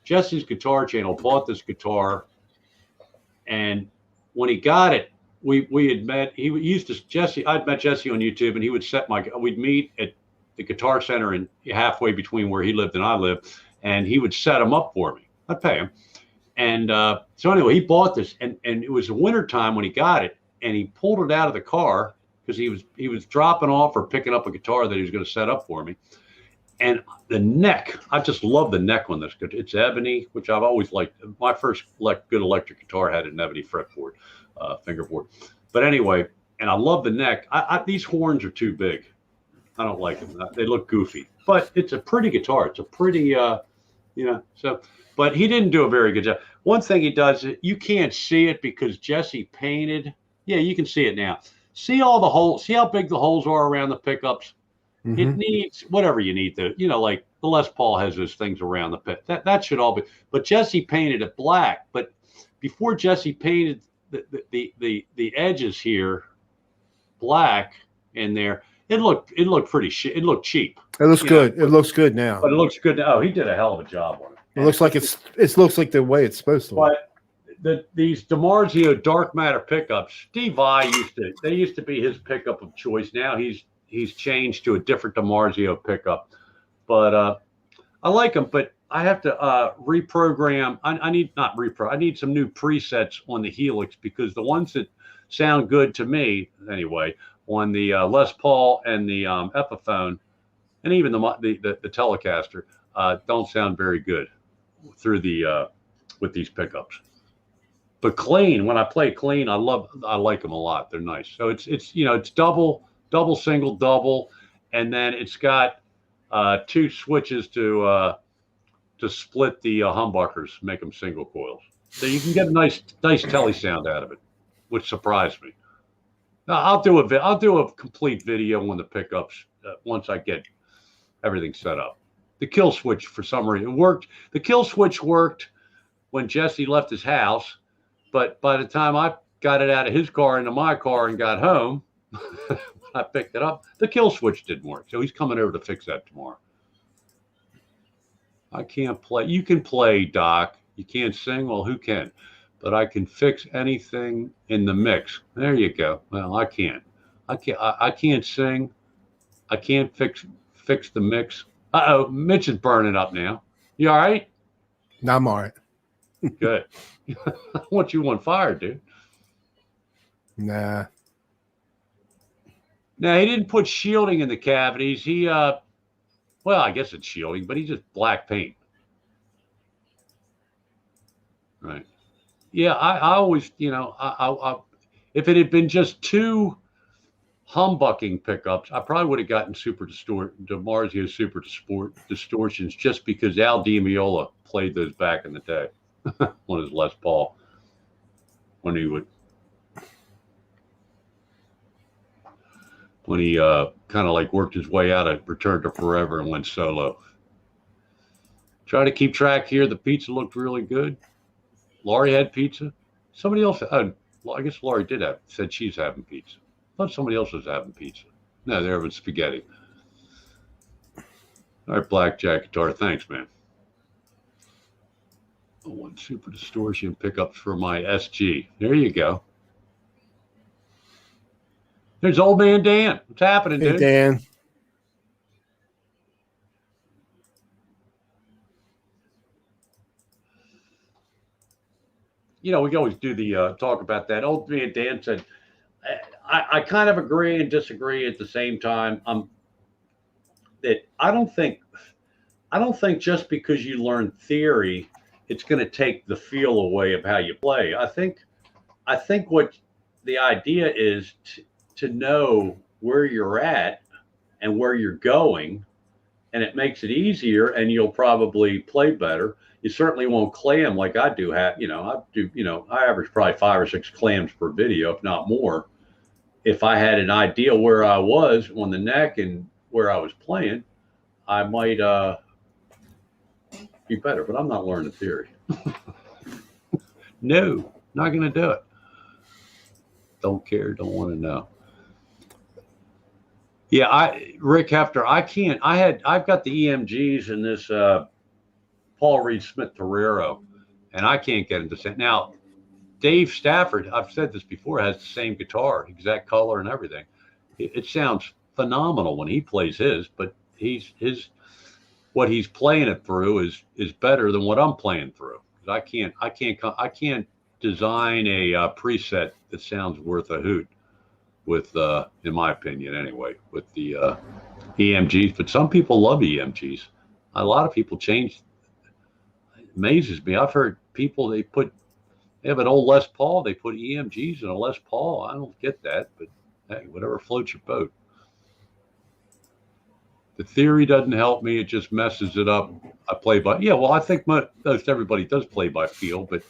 Guitar Channel bought this guitar, and when he got it, we had met. I'd met Jesse on YouTube, and he would we'd meet at the Guitar Center and halfway between where he lived and I lived, and he would set them up for me. I'd pay him. And so anyway, he bought this, and it was the winter time when he got it, and he pulled it out of the car because he was dropping off or picking up a guitar that he was going to set up for me. And the neck, I just love the neck on this guitar. It's ebony, which I've always liked. My first good electric guitar had an ebony fretboard, fingerboard. But anyway, and I love the neck. These horns are too big. I don't like them. They look goofy. But it's a pretty guitar. It's a pretty, so. But he didn't do a very good job. One thing he does, you can't see it because Jesse painted. Yeah, you can see it now. See all the holes. See how big the holes are around the pickups? Mm-hmm. It needs whatever you need to, like the Les Paul has those things around the pit. That should all be. But Jesse painted it black. But before Jesse painted the edges here black in there, it looked pretty shit. It looked cheap. It looks good. It looks good now. But it looks good now. Oh, he did a hell of a job on it. It looks like it looks like the way it's supposed to look. But these DiMarzio Dark Matter pickups, Steve Vai used to be his pickup of choice. Now he's changed to a different DiMarzio pickup. But I like them, but I have to reprogram. I need some new presets on the Helix because the ones that sound good to me anyway on the Les Paul and the Epiphone and even the Telecaster don't sound very good through the with these pickups. But clean, when I play clean, I like them a lot. They're nice. So it's double, single, double, and then it's got two switches to split the humbuckers, make them single coils. So you can get a nice telly sound out of it, which surprised me. Now, I'll do a complete video on the pickups once I get everything set up. The kill switch, for some reason, it worked. The kill switch worked when Jesse left his house, but by the time I got it out of his car into my car and got home, I picked it up, the kill switch didn't work. So he's coming over to fix that tomorrow. I can't play. You can play, Doc. You can't sing. Well, who can? But I can fix anything in the mix. There you go. Well, I can't. I can't sing. I can't fix the mix. Uh-oh, Mitch is burning up now. You all right? No, I'm all right. Good. I want you on fire, dude. Nah. Now, he didn't put shielding in the cavities. He, well, I guess it's shielding, but he just black paint. Right. Yeah, I always, if it had been just two humbucking pickups, I probably would have gotten DiMarzio Super Distortions just because Al DiMeola played those back in the day on his Les Paul when he kind of like worked his way out of Return to Forever and went solo. Try to keep track here. The pizza looked really good. Laurie had pizza. Somebody else, I guess Laurie said she's having pizza. I thought somebody else was having pizza. No, they're having spaghetti. All right, Blackjack Guitar. Thanks, man. One Super Distortion pickups for my SG. There you go. There's old man Dan. What's happening, dude? Hey, Dan. We always do the talk about that. Old man Dan said, I kind of agree and disagree at the same time. That I don't think just because you learn theory, it's going to take the feel away of how you play. I think what the idea is to know where you're at and where you're going, and it makes it easier, and you'll probably play better. You certainly won't clam like I do. I average probably 5 or 6 clams per video, if not more. If I had an idea where I was on the neck and where I was playing, I might be better. But I'm not learning theory. No, not going to do it. Don't care. Don't want to know. Yeah, Rick Hefter, I can't. I've got the EMGs in this Paul Reed Smith Torero, and I can't get into sync. Now, Dave Stafford, I've said this before, has the same guitar, exact color and everything. It sounds phenomenal when he plays his, but what he's playing it through is better than what I'm playing through. I can't design a preset that sounds worth a hoot with, in my opinion anyway, with the EMGs. But some people love EMGs. A lot of people change. It amazes me. I've heard people, they have an old Les Paul, they put EMGs in a Les Paul. I don't get that, but hey, whatever floats your boat. The theory doesn't help me. It just messes it up. I play by, I think most everybody does play by feel, but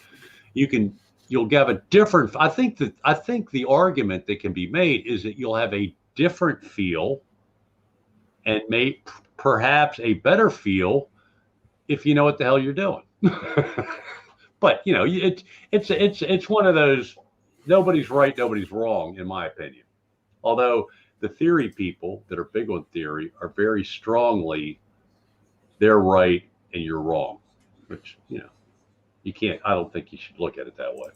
you'll have a different, I think the argument that can be made is that you'll have a different feel and perhaps a better feel if you know what the hell you're doing. But it's one of those, nobody's right, nobody's wrong, in my opinion. Although the theory people that are big on theory are very strongly, they're right and you're wrong, which, you can't, I don't think you should look at it that way.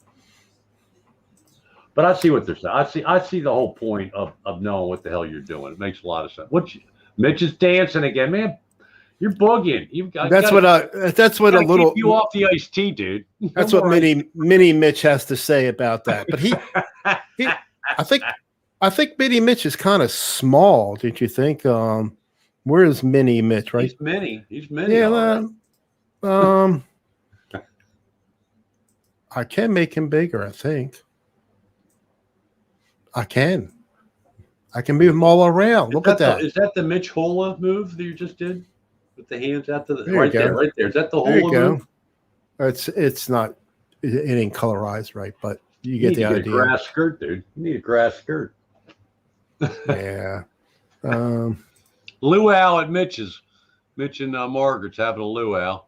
But I see what they're saying. I see the whole point of knowing what the hell you're doing. It makes a lot of sense. Mitch is dancing again, man. You're boogieing. That's what a little keep you off the iced tea, dude. That's what mini Mitch has to say about that. But I think Mini Mitch is kind of small. Did you think? Where is Mini Mitch? Right? He's mini. Yeah. I can make him bigger. I think I can. I can move him all around. Look at that. Is that the Mitch Hola move that you just did? With the hands out to the right there. Is that the there Hola move? It's not. It ain't colorized right, but you get the idea. A grass skirt, dude. You need a grass skirt. Yeah. Luau at Mitch's. Mitch and Margaret's having a luau.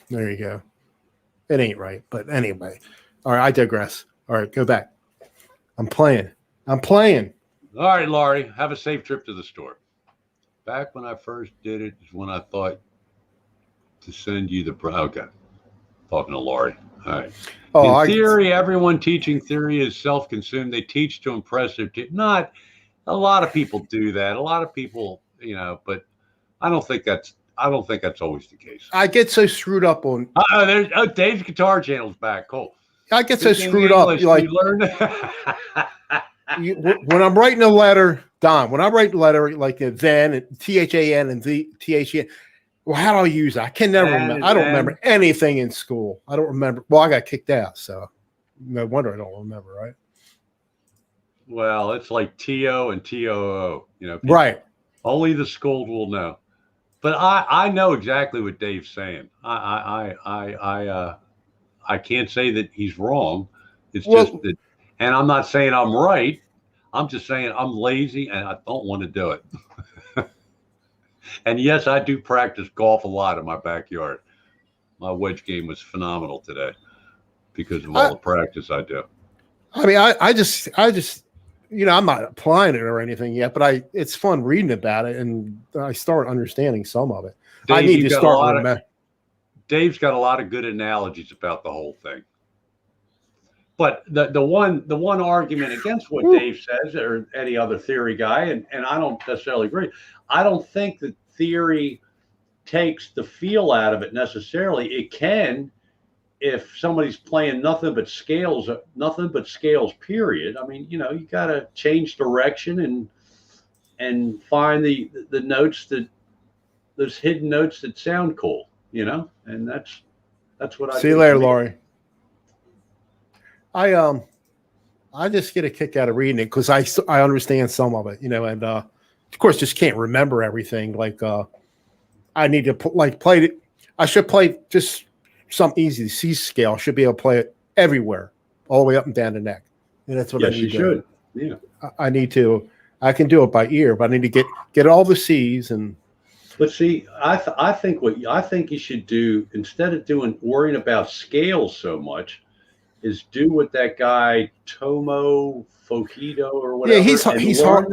There you go. It ain't right, but anyway. All right, I digress. All right, go back. I'm playing. All right, Laurie, have a safe trip to the store. Back when I first did it is when I thought to send you the okay. Talking to Laurie. All right. In theory, everyone teaching theory is self-consumed. They teach to impress their team. Not a lot of people do that. A lot of people, but I don't think that's always the case. I get so screwed up on. Dave's Guitar Channel's back. Cool. I get so screwed up. Like you learn. When I'm writing a letter, Don. When I write a letter like a then and THAN and the THAN, well, how do I use it? I can never remember. I don't remember anything in school. I don't remember. Well, I got kicked out, so no wonder I don't remember. Right. Well, it's like TO and TOO. Right. Only the school will know. But I know exactly what Dave's saying. I can't say that he's wrong. It's just that, and I'm not saying I'm right. I'm just saying I'm lazy and I don't want to do it. And yes, I do practice golf a lot in my backyard. My wedge game was phenomenal today because of all the practice I do. I mean, I just I'm not applying it or anything yet, but it's fun reading about it, and I start understanding some of it. Dave, I need to start. Dave's got a lot of good analogies about the whole thing. But the one argument against what Dave says or any other theory guy, and I don't necessarily agree, I don't think that theory takes the feel out of it necessarily. It can if somebody's playing nothing but scales, period. I mean, you got to change direction and find the notes those hidden notes that sound cool, and that's what I see you later, Laurie. I just get a kick out of reading it because I understand some of it, and of course just can't remember everything. Like I need to play it. I should play just some easy C scale. I should be able to play it everywhere, all the way up and down the neck. And that's what I need you should. Yeah. I need to. I can do it by ear, but I need to get all the C's and. But see, I think you should do, instead of worrying about scales so much, is do what that guy Tomo Fokito or whatever. Yeah, he's hard.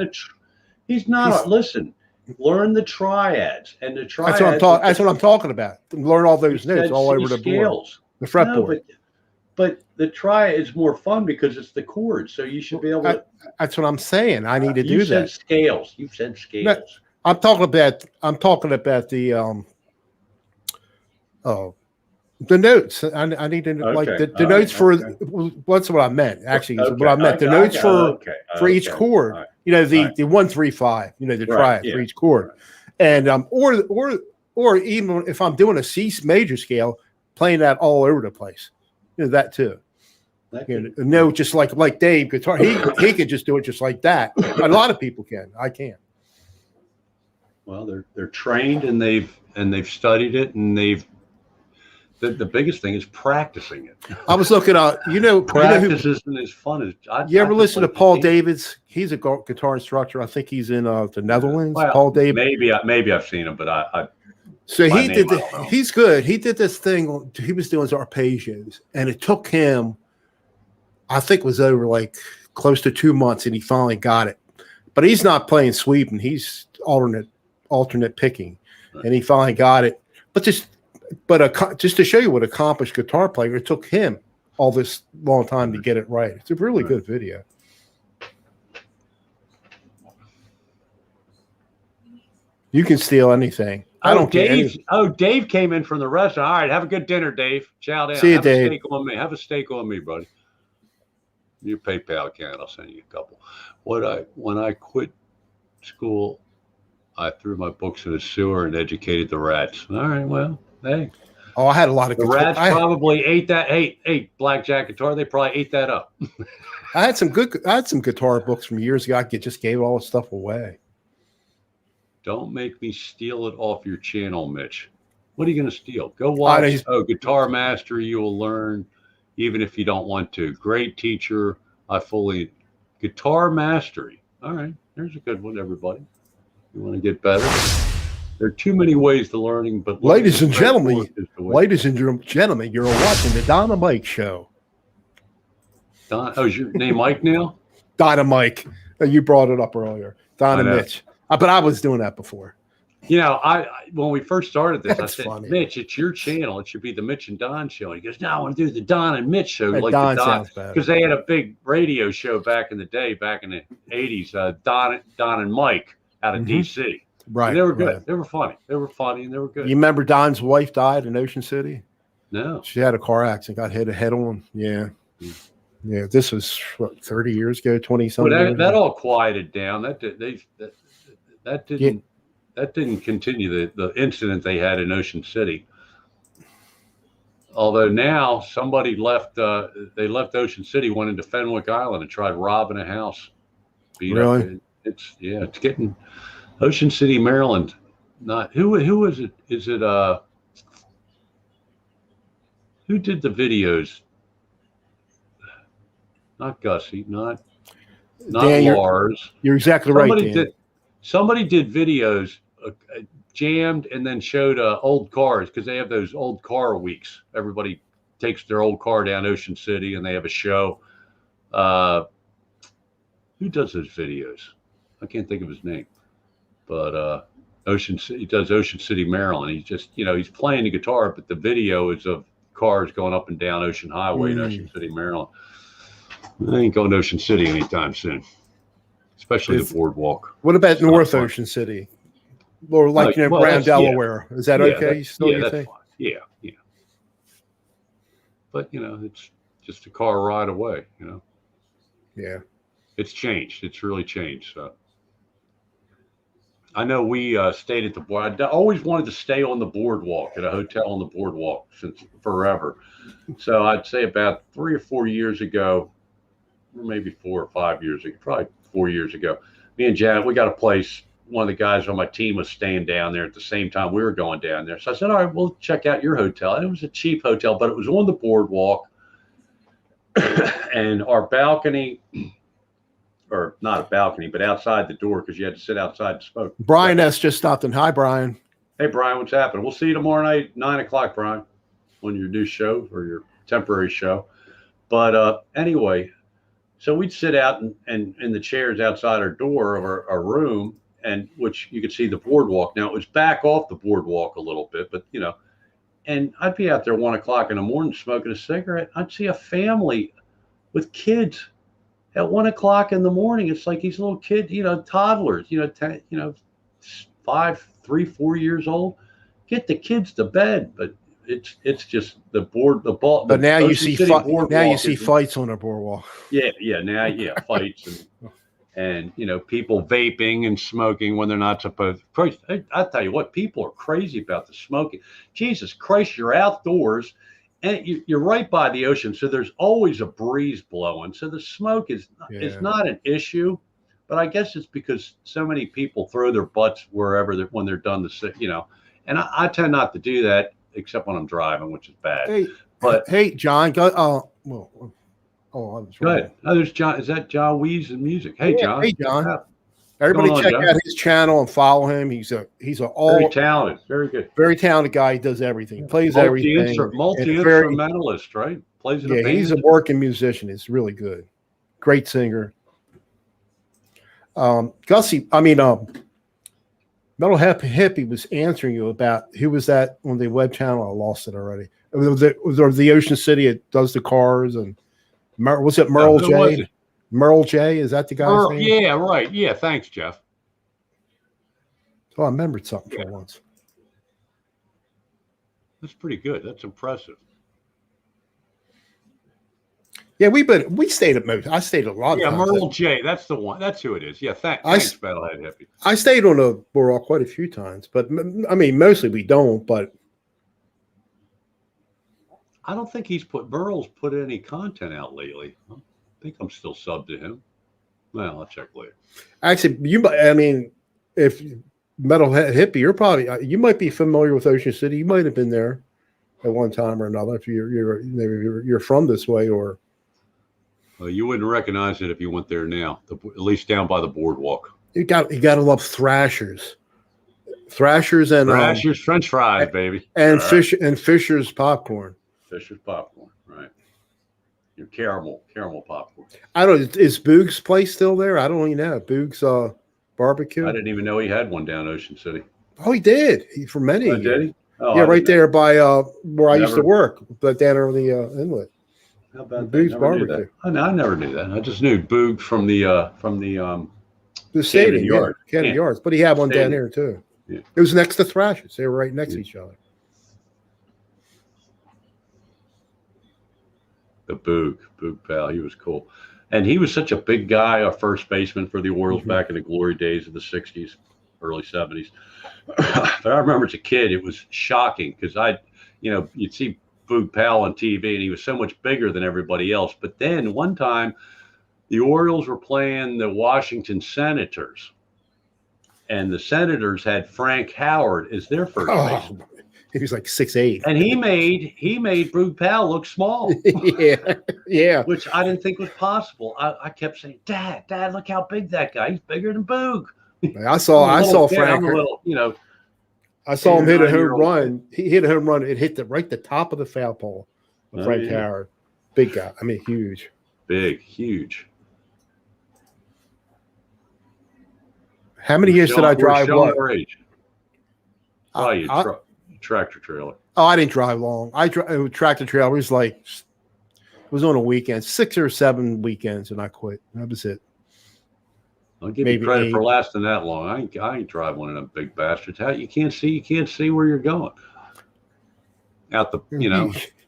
Listen, learn the triads and the triads. That's what I'm talking about. Learn all those notes all over the board, the fretboard. But the triad is more fun because it's the chords, so you should be able to. That's what I'm saying. I need to do that. Scales. You said scales. No, I'm talking about the the notes. I need to the notes for what's what I meant actually. What I meant the notes for each chord. Right. The 1 3 5. The triad for each chord, and or even if I'm doing a C major scale, playing that all over the place. That too. Just like Dave guitar, he could just do it just like that. A lot of people can. I can't. Well, they're trained and they've studied it, and the biggest thing is practicing it. I was looking at practice isn't as fun as you ever listen to Paul Davids? He's a guitar instructor. I think he's in the Netherlands. Well, Paul Davids. Maybe I've seen him, but I. So he's good. He did this thing. He was doing his arpeggios, and it took him, I think it was over like close to 2 months, and he finally got it. But he's not playing sweeping. He's alternate picking, right. And he finally got it. But just to show you what accomplished guitar player, it took him all this long time to get it right. It's a really good video. You can steal anything. I don't care. Dave came in from the restaurant. All right, have a good dinner, Dave. Chow down. See you, Dave. Have a steak on me, buddy. Your PayPal account, I'll send you a couple. When I quit school, I threw my books in a sewer and educated the rats. All right, well, hey. Oh, I had a lot of the rats probably ate that. Hey, blackjack guitar. They probably ate that up. I had some guitar books from years ago. I just gave all the stuff away. Don't make me steal it off your channel, Mitch. What are you going to steal? Go watch Guitar Mastery. You will learn, even if you don't want to. Great teacher. Guitar Mastery. All right, there's a good one, everybody. You want to get better? There are too many ways to learning, but Ladies and gentlemen, you're watching the Don and Mike show. Don, oh, is your name Mike now? Don and Mike. You brought it up earlier. Don and Mitch. But I was doing that before. You know, I when we first started this, That's I said, funny. Mitch, it's your channel. It should be the Mitch and Don show. And he goes, no, I want to do the Don and Mitch show. Hey, like Don the Don, sounds better. because they had a big radio show back in the day, back in the 80s, Don and Mike out of D.C. Right. And they were good. Right. They were funny. They were funny and they were good. You remember Don's wife died in Ocean City? No. She had a car accident, got hit head on. Yeah. Yeah. This was, what, 30 years ago, 20-something But years that ago? all quieted down. That didn't continue the incident they had in Ocean City. Although now somebody left, they left Ocean City, went into Fenwick Island and tried robbing a house. Really? It's getting Ocean City, Maryland. Not who is it? Is it who did the videos? Not Gussie, not Dan, Lars. You're exactly Somebody right, Dan. Somebody did videos jammed and then showed old cars because they have those old car weeks. Everybody takes their old car down Ocean City and they have a show. Who does those videos? I can't think of his name, but he does Ocean City, Maryland. He's just, he's playing the guitar, but the video is of cars going up and down Ocean Highway in Ocean City, Maryland. I ain't going to Ocean City anytime soon. Especially the boardwalk. What about North Ocean City? Or like, Brown, Delaware. Is that okay? That's think? fine. Yeah. But, it's just a car ride away, Yeah. It's changed. It's really changed. So I know we stayed at the board. I always wanted to stay on the boardwalk at a hotel on the boardwalk since forever. So I'd say about 3 or 4 years ago, or maybe 4 or 5 years ago, probably 4 years ago, me and Janet, we got a place. One of the guys on my team was staying down there at the same time we were going down there. So I said, all right, we'll check out your hotel. And it was a cheap hotel, but it was on the boardwalk. And our balcony, or not a balcony, but outside the door, because you had to sit outside and smoke. Brian S. just stopped in. Hi, Brian. Hey, Brian, what's happening? We'll see you tomorrow night, 9 o'clock, Brian, on your new show or your temporary show. But anyway, so we'd sit out and in the chairs outside our door of our room, and which you could see the boardwalk. Now, it was back off the boardwalk a little bit, but, and I'd be out there 1 o'clock in the morning smoking a cigarette. I'd see a family with kids at 1 o'clock in the morning. It's like these little kids, toddlers, 5, 3, 4 years old. Get the kids to bed, but it's just the ball. But now you see fights on the boardwalk. Yeah, fights and people vaping and smoking when they're not supposed. Christ, I tell you what, people are crazy about the smoking. Jesus Christ, you're outdoors and you're right by the ocean, so there's always a breeze blowing. So the smoke is not an issue, but I guess it's because so many people throw their butts wherever when they're done and I tend not to do that except when I'm driving, which is bad. Hey, John, go. I was go ahead. Oh, there's John. Is that John Wees and music? Hey, John. Hey, John. Everybody check out his channel and follow him. He's a very talented, very good, very talented guy. He does everything. Plays everything. Multi-instrumentalist, right? Plays in a band. He's a working musician. He's really good. Great singer. Gussie, Metal Hippie was answering you about who was that on the web channel. I lost it already. It was the Ocean City. It does the cars and was it Merle J? Merle J, is that the guy's name? Yeah, right. Yeah, thanks, Jeff. Oh, I remembered something for once. That's pretty good. That's impressive. Yeah, we stayed at most. I stayed a lot. Yeah, Merle J. That's the one. That's who it is. Yeah, thanks, Metalhead Hippie. I stayed on a boardwalk quite a few times, but mostly we don't. But I don't think Merle's put any content out lately. I think I'm still subbed to him. Well, I'll check later. Actually, if Metalhead Hippie, you might be familiar with Ocean City. You might have been there at one time or another if you're from this way or. You wouldn't recognize it if you went there now. At least down by the boardwalk. You got to love Thrashers. Thrashers and Thrashers French fries, baby. and All right. Fisher's popcorn. Fisher's popcorn, right? Your caramel popcorn. I don't. Is Boog's place still there? I don't even know. Boog's barbecue. I didn't even know he had one down Ocean City. Oh, he did. He for many Oh, years. did he? Oh, Yeah, I right didn't there by where I used to Never- work, but down over the inlet. know. How about Boog's that? Never knew barbecue. that. I never knew that. I just knew Boog from the The stadium, Yard. Camden Yeah. Yards, but he had one down Stadium. here too. Yeah. It was next to Thrashers. They were right next to each other. the Boog pal. He was cool. And he was such a big guy, a first baseman for the Orioles back in the glory days of the 60s, early 70s. But I remember as a kid, it was shocking because you'd see Boog Powell on TV and he was so much bigger than everybody else. But then one time, the Orioles were playing the Washington Senators, and the Senators had Frank Howard as their first baseman. He was like 6'8". And he made Boog Powell look small. yeah. Which I didn't think was possible. I kept saying, Dad, look how big that guy. He's bigger than Boog. I saw Frank. I saw him hit a home 9-year-old. run. He hit a home run. It hit the top of the foul pole. Frank yeah. Howard, big guy. I mean, huge. Big, huge. How many years did I drive? What? Our age. Tractor trailer. Oh, I didn't drive long. I tractor trailer. It was on a weekend, 6 or 7 weekends, and I quit. That was it. I'll give Maybe you credit 8. for lasting that long. I ain't drive one of them big bastards. How you can't see where you're going. Out the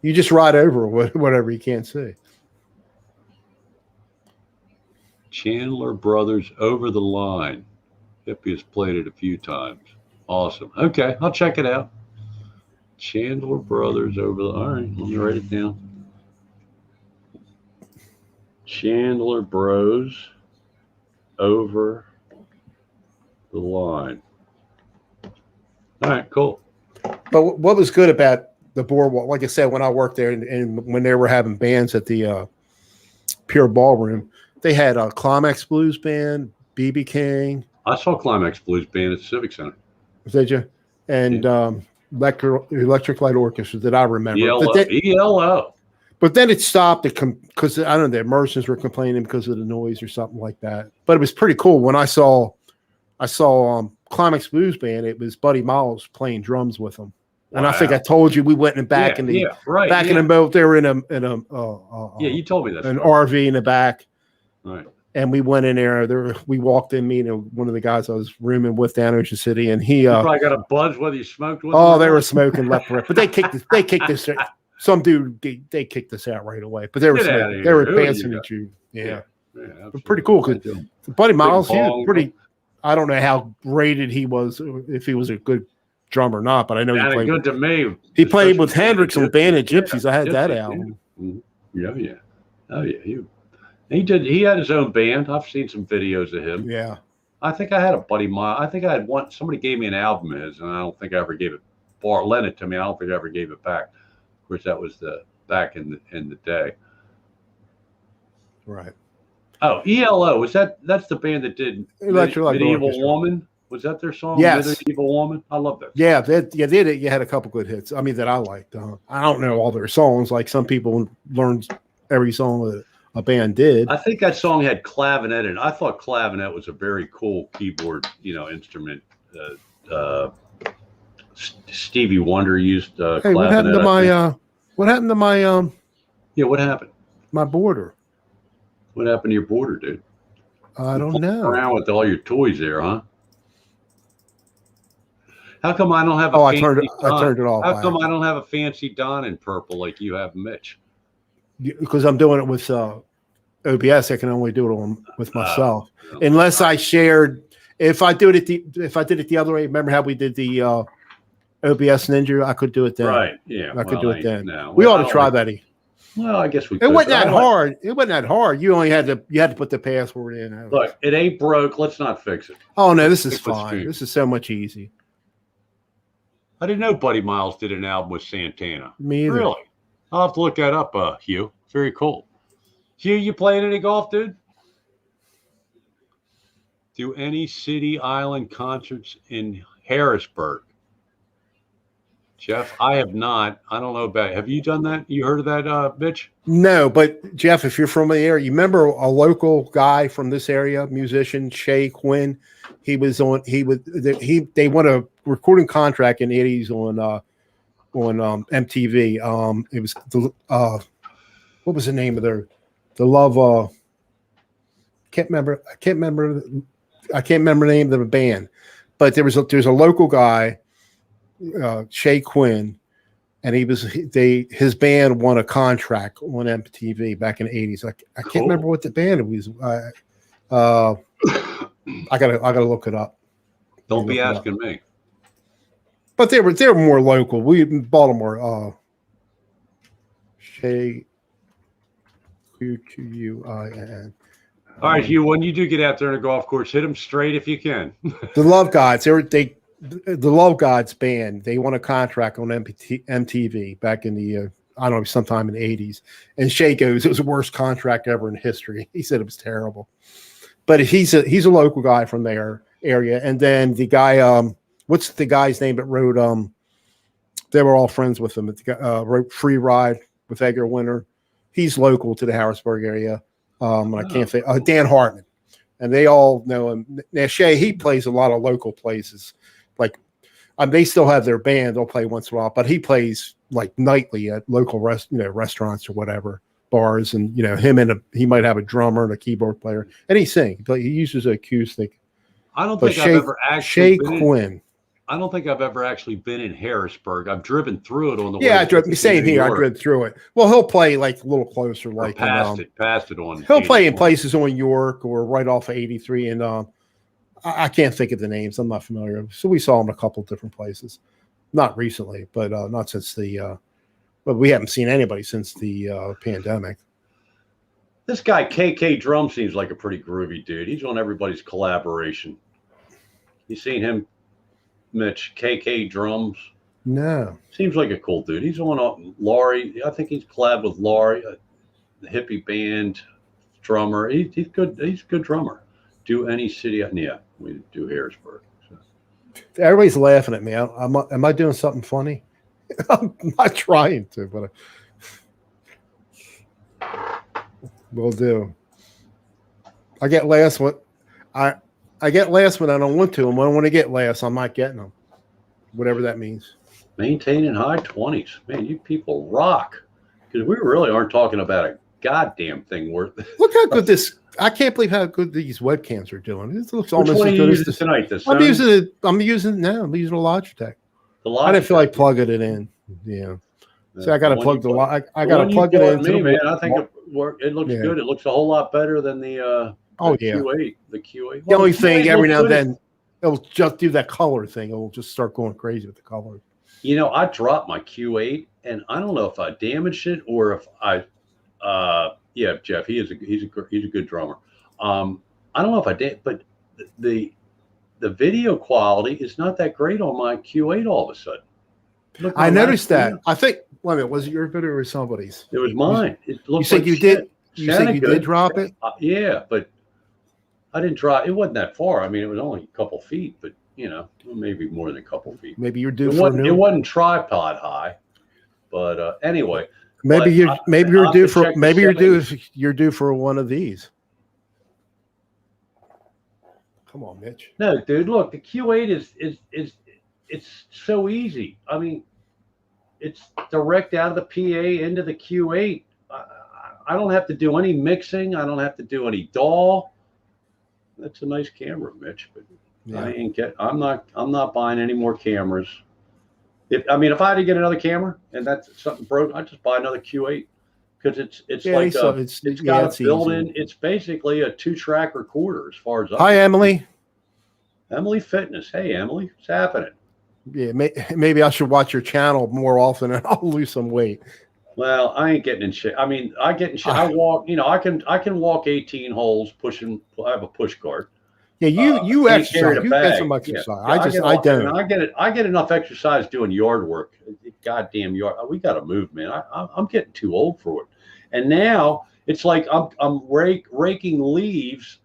You just ride over whatever you can't see. Chandler Brothers Over the Line. Hippie has played it a few times. Awesome. Okay, I'll check it out. Chandler Brothers Over the. All right, let me write it down. Chandler Bros Over the Line. All right, cool. But what was good about the boardwalk, like I said, when I worked there and when they were having bands at the Pure Ballroom, they had a Climax Blues Band, BB King. I saw Climax Blues Band at Civic Center. Did you? And Electric Light Orchestra that I remember. ELO. But then it stopped because I don't know, the Emersons were complaining because of the noise or something like that. But it was pretty cool when I saw Climax Blues Band. It was Buddy Miles playing drums with them. Wow. And I think I told you we went in back in the boat. They were in a you told me that. An RV in the back. Right. And we went in there. We walked in, me and one of the guys I was rooming with down Ocean City, and he probably got a buzz whether you smoked with them. They were smoking left and right. But they kicked us. Some dude they kicked us out right away. But they were smoking. They were dancing at you. Yeah. Pretty cool because Buddy Miles, he was pretty. I don't know how rated he was, if he was a good drummer or not, but I know he played good to me. He played with Hendrix on Band of Gypsies. I had that album. Yeah. Oh yeah. He had his own band. I've seen some videos of him. Yeah. I think I had a Buddy Miles. I think I had one. Somebody gave me an album of his, and I don't think I ever gave it. Or lent it to me. I don't think I ever gave it back. Of course, that was back in the day. Right. Oh, ELO. That's the band that did Medieval Woman? Was that their song? Yes. Medieval Woman? I love that song. Yeah, you had a couple good hits. I mean, that I liked. I don't know all their songs. Like some people learned every song that a band did. I think that song had clavinet in it. I thought clavinet was a very cool keyboard, instrument. Stevie Wonder used clavinet. What happened to my what happened to my what happened? My border. What happened to your border, dude? I don't know. Around with all your toys there, huh? How come I don't have I turned it off. How come I don't have a fancy Don in purple like you have, Mitch? Because I'm doing it with OBS. I can only do it with myself, unless I shared. If I did it the other way, remember how we did the OBS Ninja? I could do it then. Right. Yeah. I could do it then. No. We ought to try that. Well, I guess we could. It wasn't that hard. It wasn't that hard. You had to put the password in. Look, it ain't broke. Let's not fix it. Oh no, this is fine. This is so much easy. I didn't know Buddy Miles did an album with Santana. Me either. Really? I'll have to look that up, Hugh. Very cool. Hugh, you playing any golf, dude? Do any city island concerts in Harrisburg. Jeff, I have not. I don't know about. Have you done that? You heard of that, Mitch? No, but Jeff, if you're from the area, you remember a local guy from this area, musician Shay Quinn. He was on. They won a recording contract in the '80s on MTV. It was what was the name of the Love? Can't remember. I can't remember the name of the band, but there's a local guy, Shay Quinn. And his band won a contract on MTV back in the '80s. I can't remember what the band was. I gotta look it up. Don't be asking me. But they were more local. We in Baltimore. Shay QUIN. All right, Hugh. When you do get out there on a golf course, hit them straight if you can. The Love Gods. The Love Gods band, they won a contract on MTV back in the I don't know, sometime in the '80s. And Shay goes, it was the worst contract ever in history. He said it was terrible. But he's a local guy from their area. And then the guy, what's the guy's name that wrote? They were all friends with him. Wrote Free Ride with Edgar Winter. He's local to the Harrisburg area. I can't say Dan Hartman, and they all know him. Now Shay, he plays a lot of local places. Like, they still have their band; they'll play once in a while, but he plays like nightly at local restaurants or whatever, bars, and he might have a drummer and a keyboard player, and he sings. He uses an acoustic. I don't think I've ever actually Shay Quinn. I don't think I've ever actually been in Harrisburg. I've driven through it on the way. Yeah, same here. I drove through it. Well, he'll play like a little closer, like past it on. He'll play in places on York or right off of 83, and I can't think of the names. I'm not familiar. So we saw him a couple different places, not recently, but not since the. But we haven't seen anybody since the pandemic. This guy KK Drum seems like a pretty groovy dude. He's on everybody's collaboration. You seen him, Mitch? KK Drums. No. Seems like a cool dude. He's on Laurie. I think he's collabed with Laurie, the hippie band drummer. He's good. He's a good drummer. Do any city? Yeah, we do Harrisburg. So. Everybody's laughing at me. Am I doing something funny? I'm not trying to, but will do. I get last when I get last when I don't want to, and when I want to get last, I'm not getting them. Whatever that means. Maintaining high 20s. Man, you people rock. Because we really aren't talking about a goddamn thing worth. Look how good this. I can't believe how good these webcams are doing. This looks almost as good as this tonight. I'm using it now. I'm using a Logitech. I didn't feel like plugging it in. Yeah. So I got to plug I got to plug it in. Man, I think it looks good. It looks a whole lot better than the Q8. The Q8. The only thing every now and then it'll just do that color thing. It'll just start going crazy with the color. I dropped my Q8, and I don't know if I damaged it or if I. Yeah, Jeff, he's a good drummer. I don't know if I did, but the video quality is not that great on my Q8 all of a sudden. I noticed that. I think. Wait a minute. Was it your video or somebody's? It was mine. You said you did. You said you did drop it. Yeah, but I didn't drop. It wasn't that far. I mean, it was only a couple feet, but maybe more than a couple feet. Maybe you're due for it wasn't tripod high, but anyway. Maybe you're due for one of these. Come on, Mitch. No, dude. Look, the Q8 is it's so easy. I mean, it's direct out of the PA into the Q8. I don't have to do any mixing. I don't have to do any DAW. That's a nice camera, Mitch. But yeah. I'm not buying any more cameras. If I had to get another camera and that's something broke, I'd just buy another Q8 because it's got a built-in. It's basically a 2-track recorder as far as. Hi, Emily. Emily Fitness. Hey, Emily, what's happening? Yeah, maybe I should watch your channel more often and I'll lose some weight. Well, I ain't getting in shape. I mean, I get in shape. I walk. I can walk 18 holes pushing. I have a push cart. Yeah, you exercise. You get some exercise. Yeah. I don't. I get enough exercise doing yard work. Goddamn yard. We got to move, man. I'm getting too old for it. And now it's like I'm raking leaves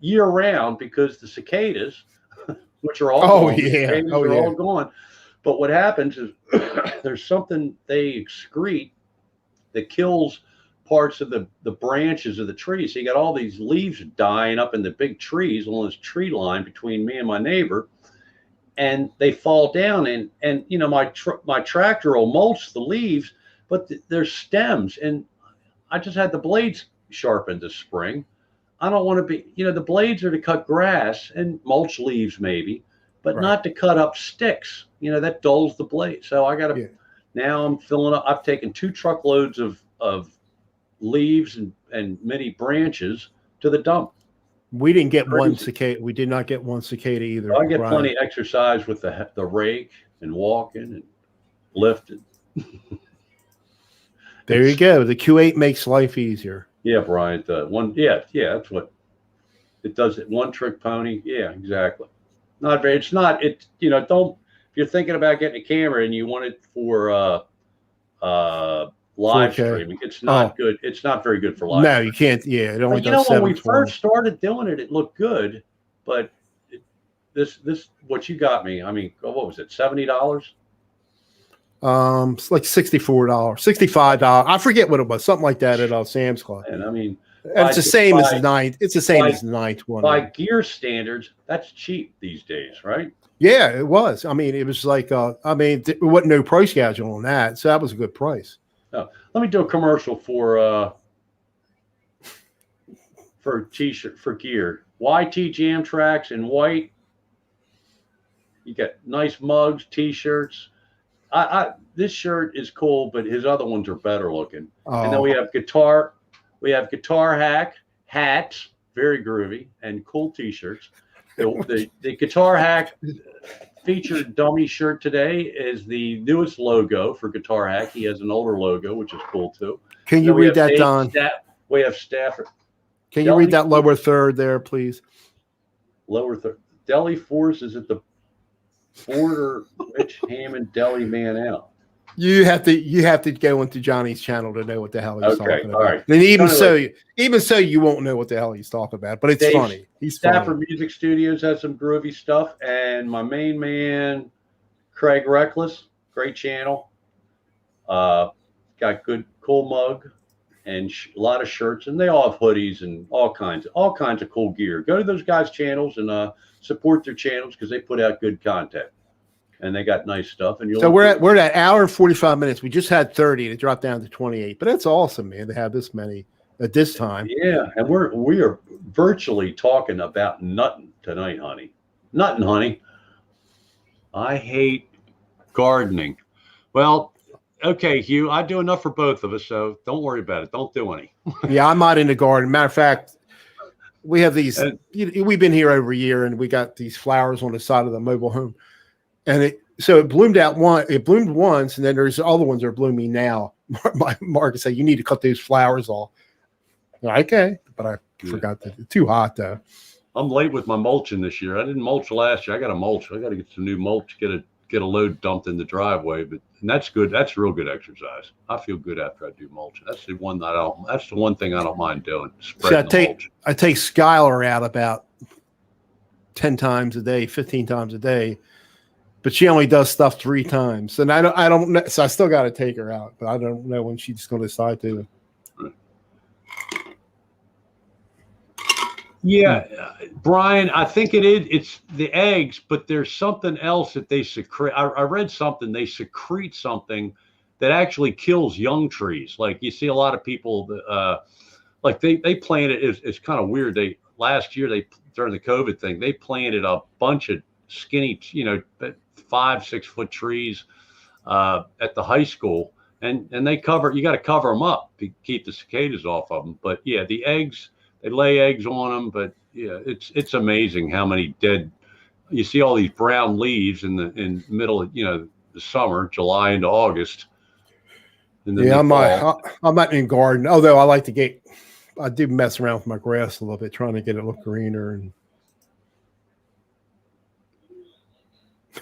year round because the cicadas which are all gone. Yeah. Babies are all gone. But what happens is there's something they excrete that kills parts of the branches of the tree. So you got all these leaves dying up in the big trees along this tree line between me and my neighbor, and they fall down. And you know, my tractor will mulch the leaves, but there's stems, and I just had the blades sharpened this spring. I don't want to be, you know, the blades are to cut grass and mulch leaves maybe, but not to cut up sticks. You know, that dulls the blade. So I got to, now I'm filling up. I've taken 2 truckloads of leaves and many branches to the dump. We didn't get one cicada. We did not get one cicada either. So I get plenty of exercise with the rake and walking and lifting. There you go. The Q8 makes life easier. Yeah, Brian. That's what it does. It one trick pony. Yeah, exactly. Not very. It's not. It. You know, don't. If you're thinking about getting a camera and you want it for live 4K streaming, it's not good. It's not very good for live. No, you can't. Yeah, it only does 720. When we first started doing it, it looked good, but this what you got me. I mean, what was it? $70? It's like $64, $65. I forget what it was, something like that at Sam's Club. And I mean, it's the same as the 9. It's the same as the 920. By gear standards, that's cheap these days, right? Yeah, it was. I mean, it was like, I mean, there wasn't no price schedule on that, so that was a good price. Oh, let me do a commercial for t-shirt for gear. YT Jam Tracks in white. You got nice mugs, t-shirts. This shirt is cool, but his other ones are better looking. Oh. And then we have guitar hack hats, very groovy, and cool t-shirts. The guitar hack featured dummy shirt today is the newest logo for Guitar Hack. He has an older logo, which is cool too. Can you read that, Don? We have Stafford. Can you read that lower third there, please? Lower third. Deli Force is at the border. Rich Hammond Deli Man out. You have to go into Johnny's channel to know what the hell he's talking about. All right. And even so, you won't know what the hell he's talking about. But it's funny. He's Stafford funny. Music Studios has some groovy stuff, and my main man, Craig Reckless, great channel. Got good, cool mug, and a lot of shirts, and they all have hoodies and all kinds of cool gear. Go to those guys' channels and support their channels because they put out good content. And they got nice stuff. And so we're at an hour and 45 minutes. We just had 30 to drop down to 28. But that's awesome, man, to have this many at this time. Yeah, and we are virtually talking about nutting tonight, honey. Nutting, honey. I hate gardening. Well, okay, Hugh, I do enough for both of us, so don't worry about it. Don't do any. Yeah, I'm not in the garden. Matter of fact, we have these. We've been here over a year, and we got these flowers on the side of the mobile home. And it bloomed out it bloomed once, and then there's other ones that are blooming now. Mark said, you need to cut those flowers off. Okay, but I forgot that. It's too hot though. I'm late with my mulching this year. I didn't mulch last year. I got to mulch. I got to get some new mulch, get a load dumped in the driveway. And that's good. That's real good exercise. I feel good after I do mulching. That's the one that's the one thing I don't mind doing. I take Skylar out about 10 times a day, 15 times a day. But she only does stuff 3 times, and I don't know. So I still got to take her out, but I don't know when she's going to decide to. Yeah, Brian, I think it is. It's the eggs, but there's something else that they secrete. I read something. They secrete something that actually kills young trees. Like you see a lot of people, like they planted. It's kind of weird. Last year during the COVID thing, they planted a bunch of skinny, 5-6 foot trees at the high school, and they you got to cover them up to keep the cicadas off of them. But yeah, the eggs, they lay eggs on them. But yeah, it's amazing how many dead. You see all these brown leaves in middle of the summer, July into August. And then I'm not in garden, although I do mess around with my grass a little bit, trying to get it look greener and.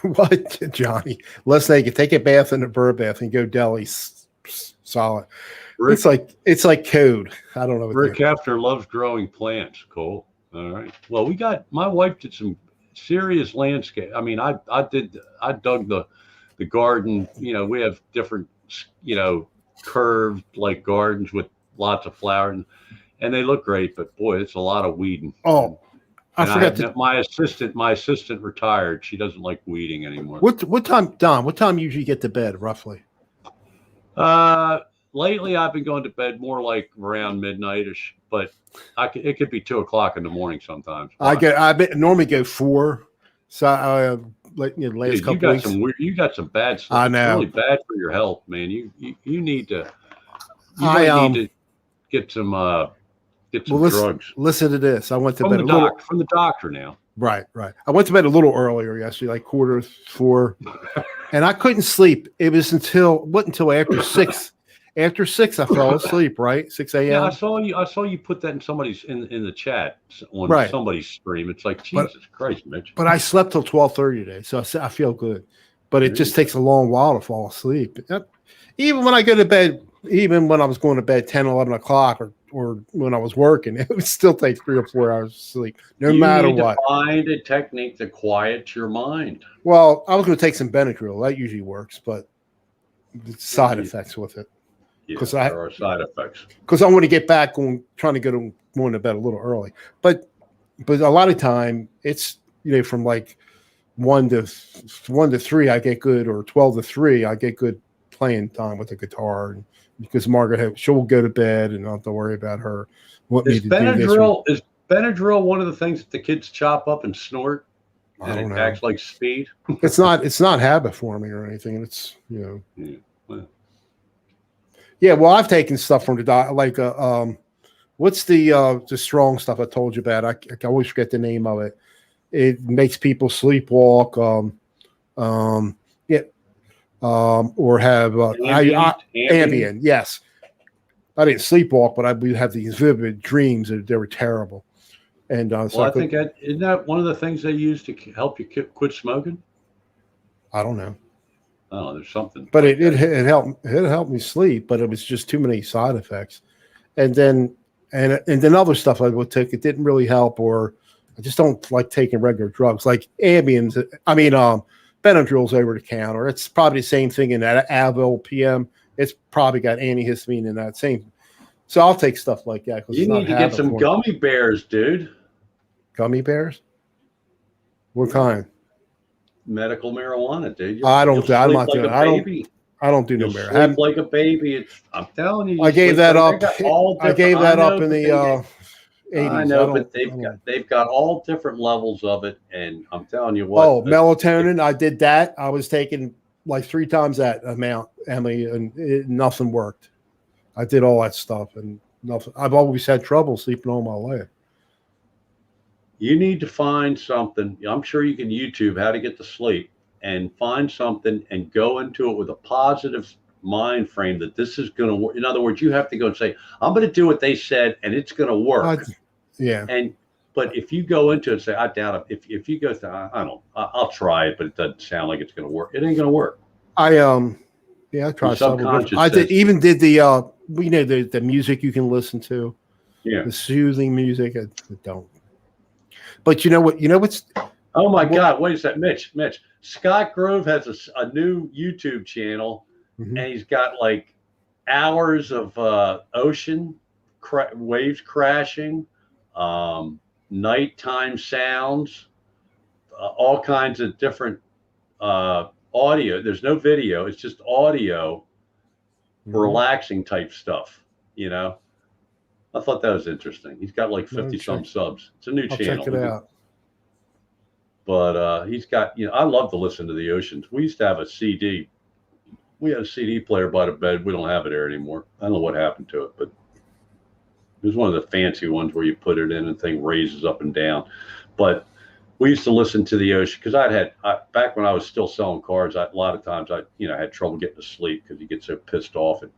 What, Johnny? Let's take a bath in the bird bath and go deli solid. It's like code. I don't know. Rick Hefner loves growing plants. Cool. All right. Well, my wife did some serious landscape. I mean, I dug the garden. You know, we have different, you know, curved like gardens with lots of flowers, and they look great. But boy, it's a lot of weeding. Oh, I And forgot to. my assistant retired. She doesn't like weeding anymore. What time, Don? What time you usually get to bed, roughly? Lately I've been going to bed more like around midnight-ish, but it could be 2 o'clock in the morning sometimes. Normally go 4. So like the last Dude, couple weeks. You got some bad stuff. I know. It's really bad for your health, man. You need to need to get some drugs. Listen to this. I went to bed from the doctor now. Right. I went to bed a little earlier yesterday, like 4:45, and I couldn't sleep. It was until after 6. After 6, I fell asleep. Right, 6 a.m. Yeah, I saw you put that in the chat on somebody's stream. It's like Jesus Christ, Mitch. But I slept till 12:30 today, so I feel good. But it just takes a long while to fall asleep. Even when I go to bed, even when I was going to bed 10, 11 o'clock, or when I was working, it would still take 3 or 4 hours of sleep, no matter what. To find a technique to quiet your mind. Well, I was going to take some Benadryl. That usually works, but the side effects with it. Because there are side effects. Because I want to get back on trying to going to bed a little early, but a lot of time it's from like 1 to 3 I get good, or 12 to 3 I get good playing time with the guitar, and because Margaret she'll go to bed and I don't have to worry about her. Is Benadryl one of the things that the kids chop up and snort? I don't know. It acts like speed. It's not habit forming or anything. And it's Yeah, well, I've taken stuff from the doc, like what's the strong stuff I told you about? I always forget the name of it. It makes people sleepwalk. Or have Ambien. Yes, I didn't sleepwalk, but I would have these vivid dreams that they were terrible. And so I think isn't that one of the things they use to help you quit smoking? I don't know. Oh, there's something. But it helped me sleep, but it was just too many side effects. And then other stuff I would take, it didn't really help, or I just don't like taking regular drugs like Ambien's. I mean, Benadryl's over the counter. It's probably the same thing in that Advil PM. It's probably got antihistamine in that same. So I'll take stuff like that. You need to get some gummy bears, dude. Gummy bears? What kind? Medical marijuana, dude. I'm not doing it. I don't do no bear. Sleep like a baby. I'm telling you. I gave that up. I gave that up in the 80s. I know, but they've got all different levels of it, and I'm telling you what. Oh, melatonin. I did that. I was taking like 3 times that amount, Emily, and nothing worked. I did all that stuff, and nothing. I've always had trouble sleeping all my life. You need to find something. I'm sure you can YouTube how to get to sleep, and find something and go into it with a positive mind frame that this is going to work. In other words, you have to go and say, I'm going to do what they said and it's going to work. But if you go into it and say, I doubt it. If you go to, I'll try it, but it doesn't sound like it's going to work. It ain't going to work. I tried something. I did the music you can listen to. Yeah. The soothing music. I don't. But you know what's. Oh my God. Wait a second, Mitch. Scott Grove has a new YouTube channel. Mm-hmm. And he's got like hours of ocean waves crashing, nighttime sounds, all kinds of different audio. There's no video. It's just audio, relaxing type stuff, I thought that was interesting. He's got like 50 some subs. It's a new channel. Check it out. But he's got, I love to listen to the oceans. We used to have a CD. We had a CD player by the bed. We don't have it there anymore. I don't know what happened to it, but it was one of the fancy ones where you put it in and the thing raises up and down. But we used to listen to the ocean because back when I was still selling cars, a lot of times I had trouble getting to sleep because you get so pissed off. And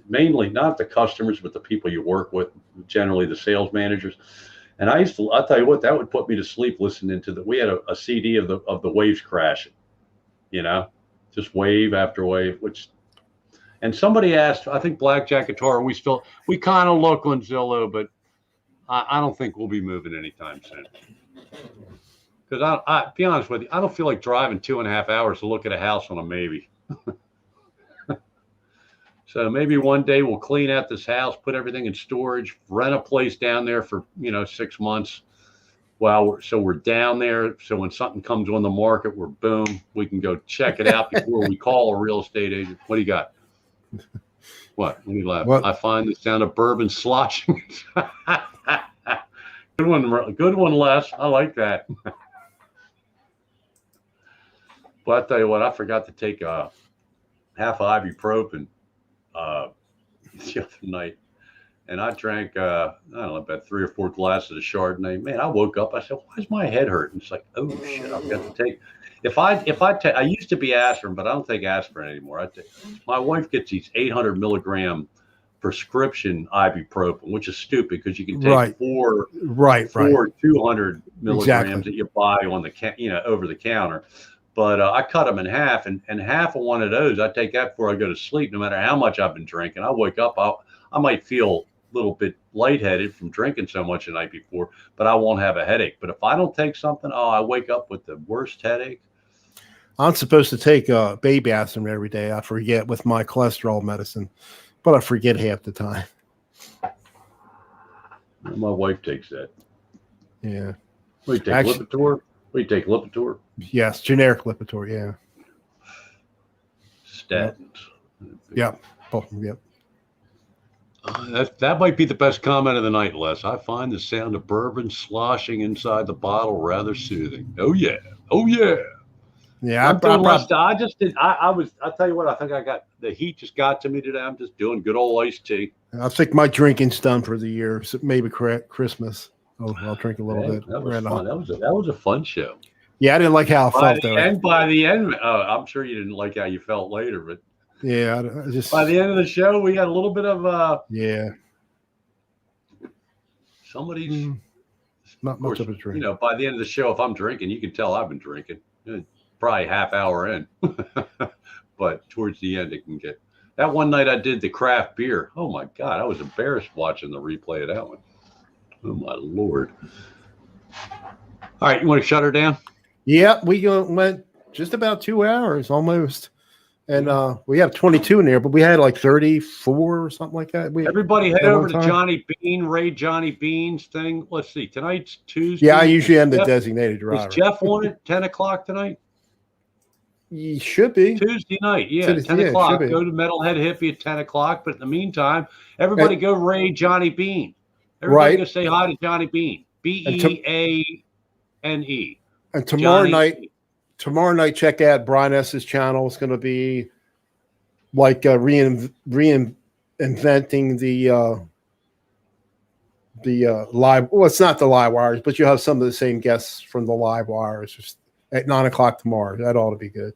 mainly not the customers, but the people you work with, generally the sales managers. And I'll tell you what, that would put me to sleep listening to we had a CD of the waves crashing, just wave after wave, and somebody asked, I think Blackjack Guitar, we kind of look on Zillow, but I don't think we'll be moving anytime soon. Because I be honest with you, I don't feel like driving 2.5 hours to look at a house on a maybe. So maybe one day we'll clean out this house, put everything in storage, rent a place down there for 6 months. So we're down there. So when something comes on the market, we can go check it out before we call a real estate agent. What do you got? What? Let me laugh. What? I find the sound of bourbon sloshing. Good one, Les. I like that. But I tell you what, I forgot to take half ibuprofen the other night, and I drank I don't know, about 3 or 4 glasses of Chardonnay. Man, I woke up. I said, "Why is my head hurting?" It's like, oh shit, I've got to take. I used to be aspirin, but I don't take aspirin anymore. My wife gets these 800 milligram prescription ibuprofen, which is stupid because you can take four 200 milligrams that you buy on the over the counter. But I cut them in half, and half of one of those I take that before I go to sleep. No matter how much I've been drinking, I wake up, I might feel a little bit lightheaded from drinking so much the night before, but I won't have a headache. But if I don't take something, I wake up with the worst headache. I'm supposed to take baby aspirin every day. I forget with my cholesterol medicine, but I forget half the time. My wife takes that. Yeah. We take Lipitor. We take Lipitor. Yes, generic Lipitor. Yeah. Statins. Yep. Oh, yep. That might be the best comment of the night, Les. I find the sound of bourbon sloshing inside the bottle rather soothing. Oh yeah. Oh yeah. Yeah. I'm doing less. I just did. I'll tell you what. I think I got the heat just got to me today. I'm just doing good old iced tea. I think my drinking's done for the year. So maybe Christmas. I'll drink a little bit. That was fun. That was a fun show. Yeah, I didn't like how I felt though. And by the end, I'm sure you didn't like how you felt later, but yeah, I just by the end of the show, we had a little bit of somebody's not much of a drink. By the end of the show, if I'm drinking, you can tell I've been drinking. Probably half hour in, but towards the end, it can get. That one night I did the craft beer. Oh my God, I was embarrassed watching the replay of that one. Oh my Lord! All right, you want to shut her down? Yeah, we went just about 2 hours almost. And we have 22 in there, but we had like 34 or something like that. Everybody head over to Johnny Bean, Johnny Bean's thing. Let's see. Tonight's Tuesday. Yeah, I usually am the designated driver. Is Jeff on at 10 o'clock tonight? He should be. Tuesday night. Yeah, 10 o'clock. Go to Metalhead Hippie at 10 o'clock. But in the meantime, everybody go raid Johnny Bean. Everybody go say hi to Johnny Bean. Beane. And tomorrow night, check out Brian S.'s channel. It's going to be like reinventing the live. Well, it's not the live wires, but you have some of the same guests from the live wires just at 9 o'clock tomorrow. That ought to be good.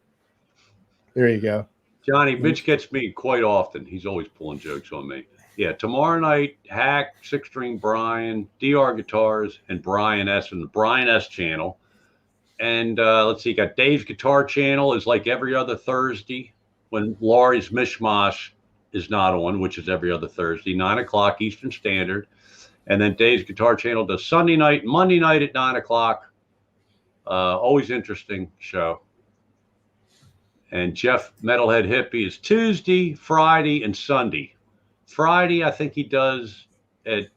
There you go. Johnny, Mitch gets me quite often. He's always pulling jokes on me. Yeah, tomorrow night, Hack, Six String Brian, DR Guitars, and Brian S. and the Brian S. channel. And let's see, got Dave's Guitar Channel is like every other Thursday when Laurie's Mishmash is not on, which is every other Thursday, 9 o'clock Eastern Standard. And then Dave's Guitar Channel does Sunday night, Monday night at 9 o'clock. Always interesting show. And Jeff Metalhead Hippie is Tuesday, Friday, and Sunday. Friday, I think he does in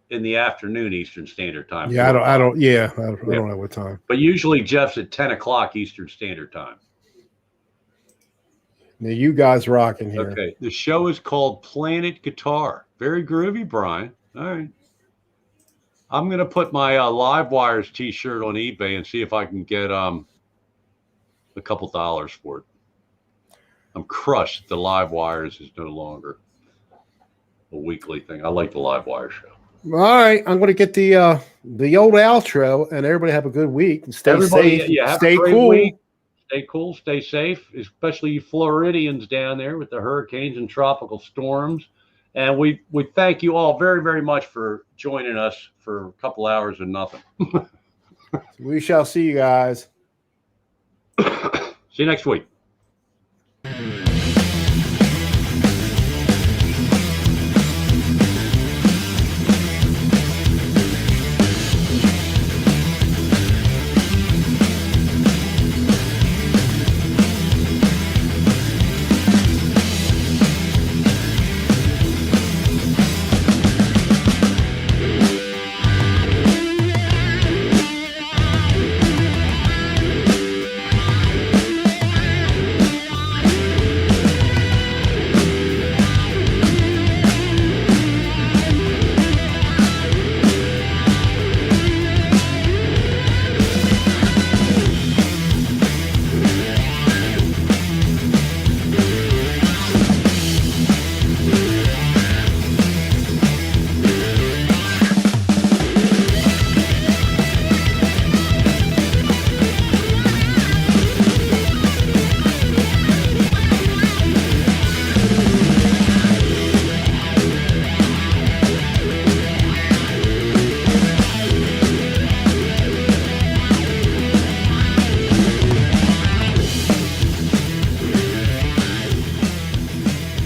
the afternoon Eastern Standard Time. Yeah, I don't know what time. But usually Jeff's at 10 o'clock Eastern Standard Time. Now you guys rocking here. Okay. The show is called Planet Guitar. Very groovy, Brian. All right. I'm going to put my Live Wires t-shirt on eBay and see if I can get a couple dollars for it. I'm crushed. The Live Wires is no longer a weekly thing. I like the Live Wire show. All right, I'm going to get the old outro, and everybody have a good week and stay safe. Yeah, stay cool. Week. Stay cool. Stay safe, especially you Floridians down there with the hurricanes and tropical storms. And we thank you all very, very much for joining us for a couple hours and nothing. We shall see you guys. See you next week.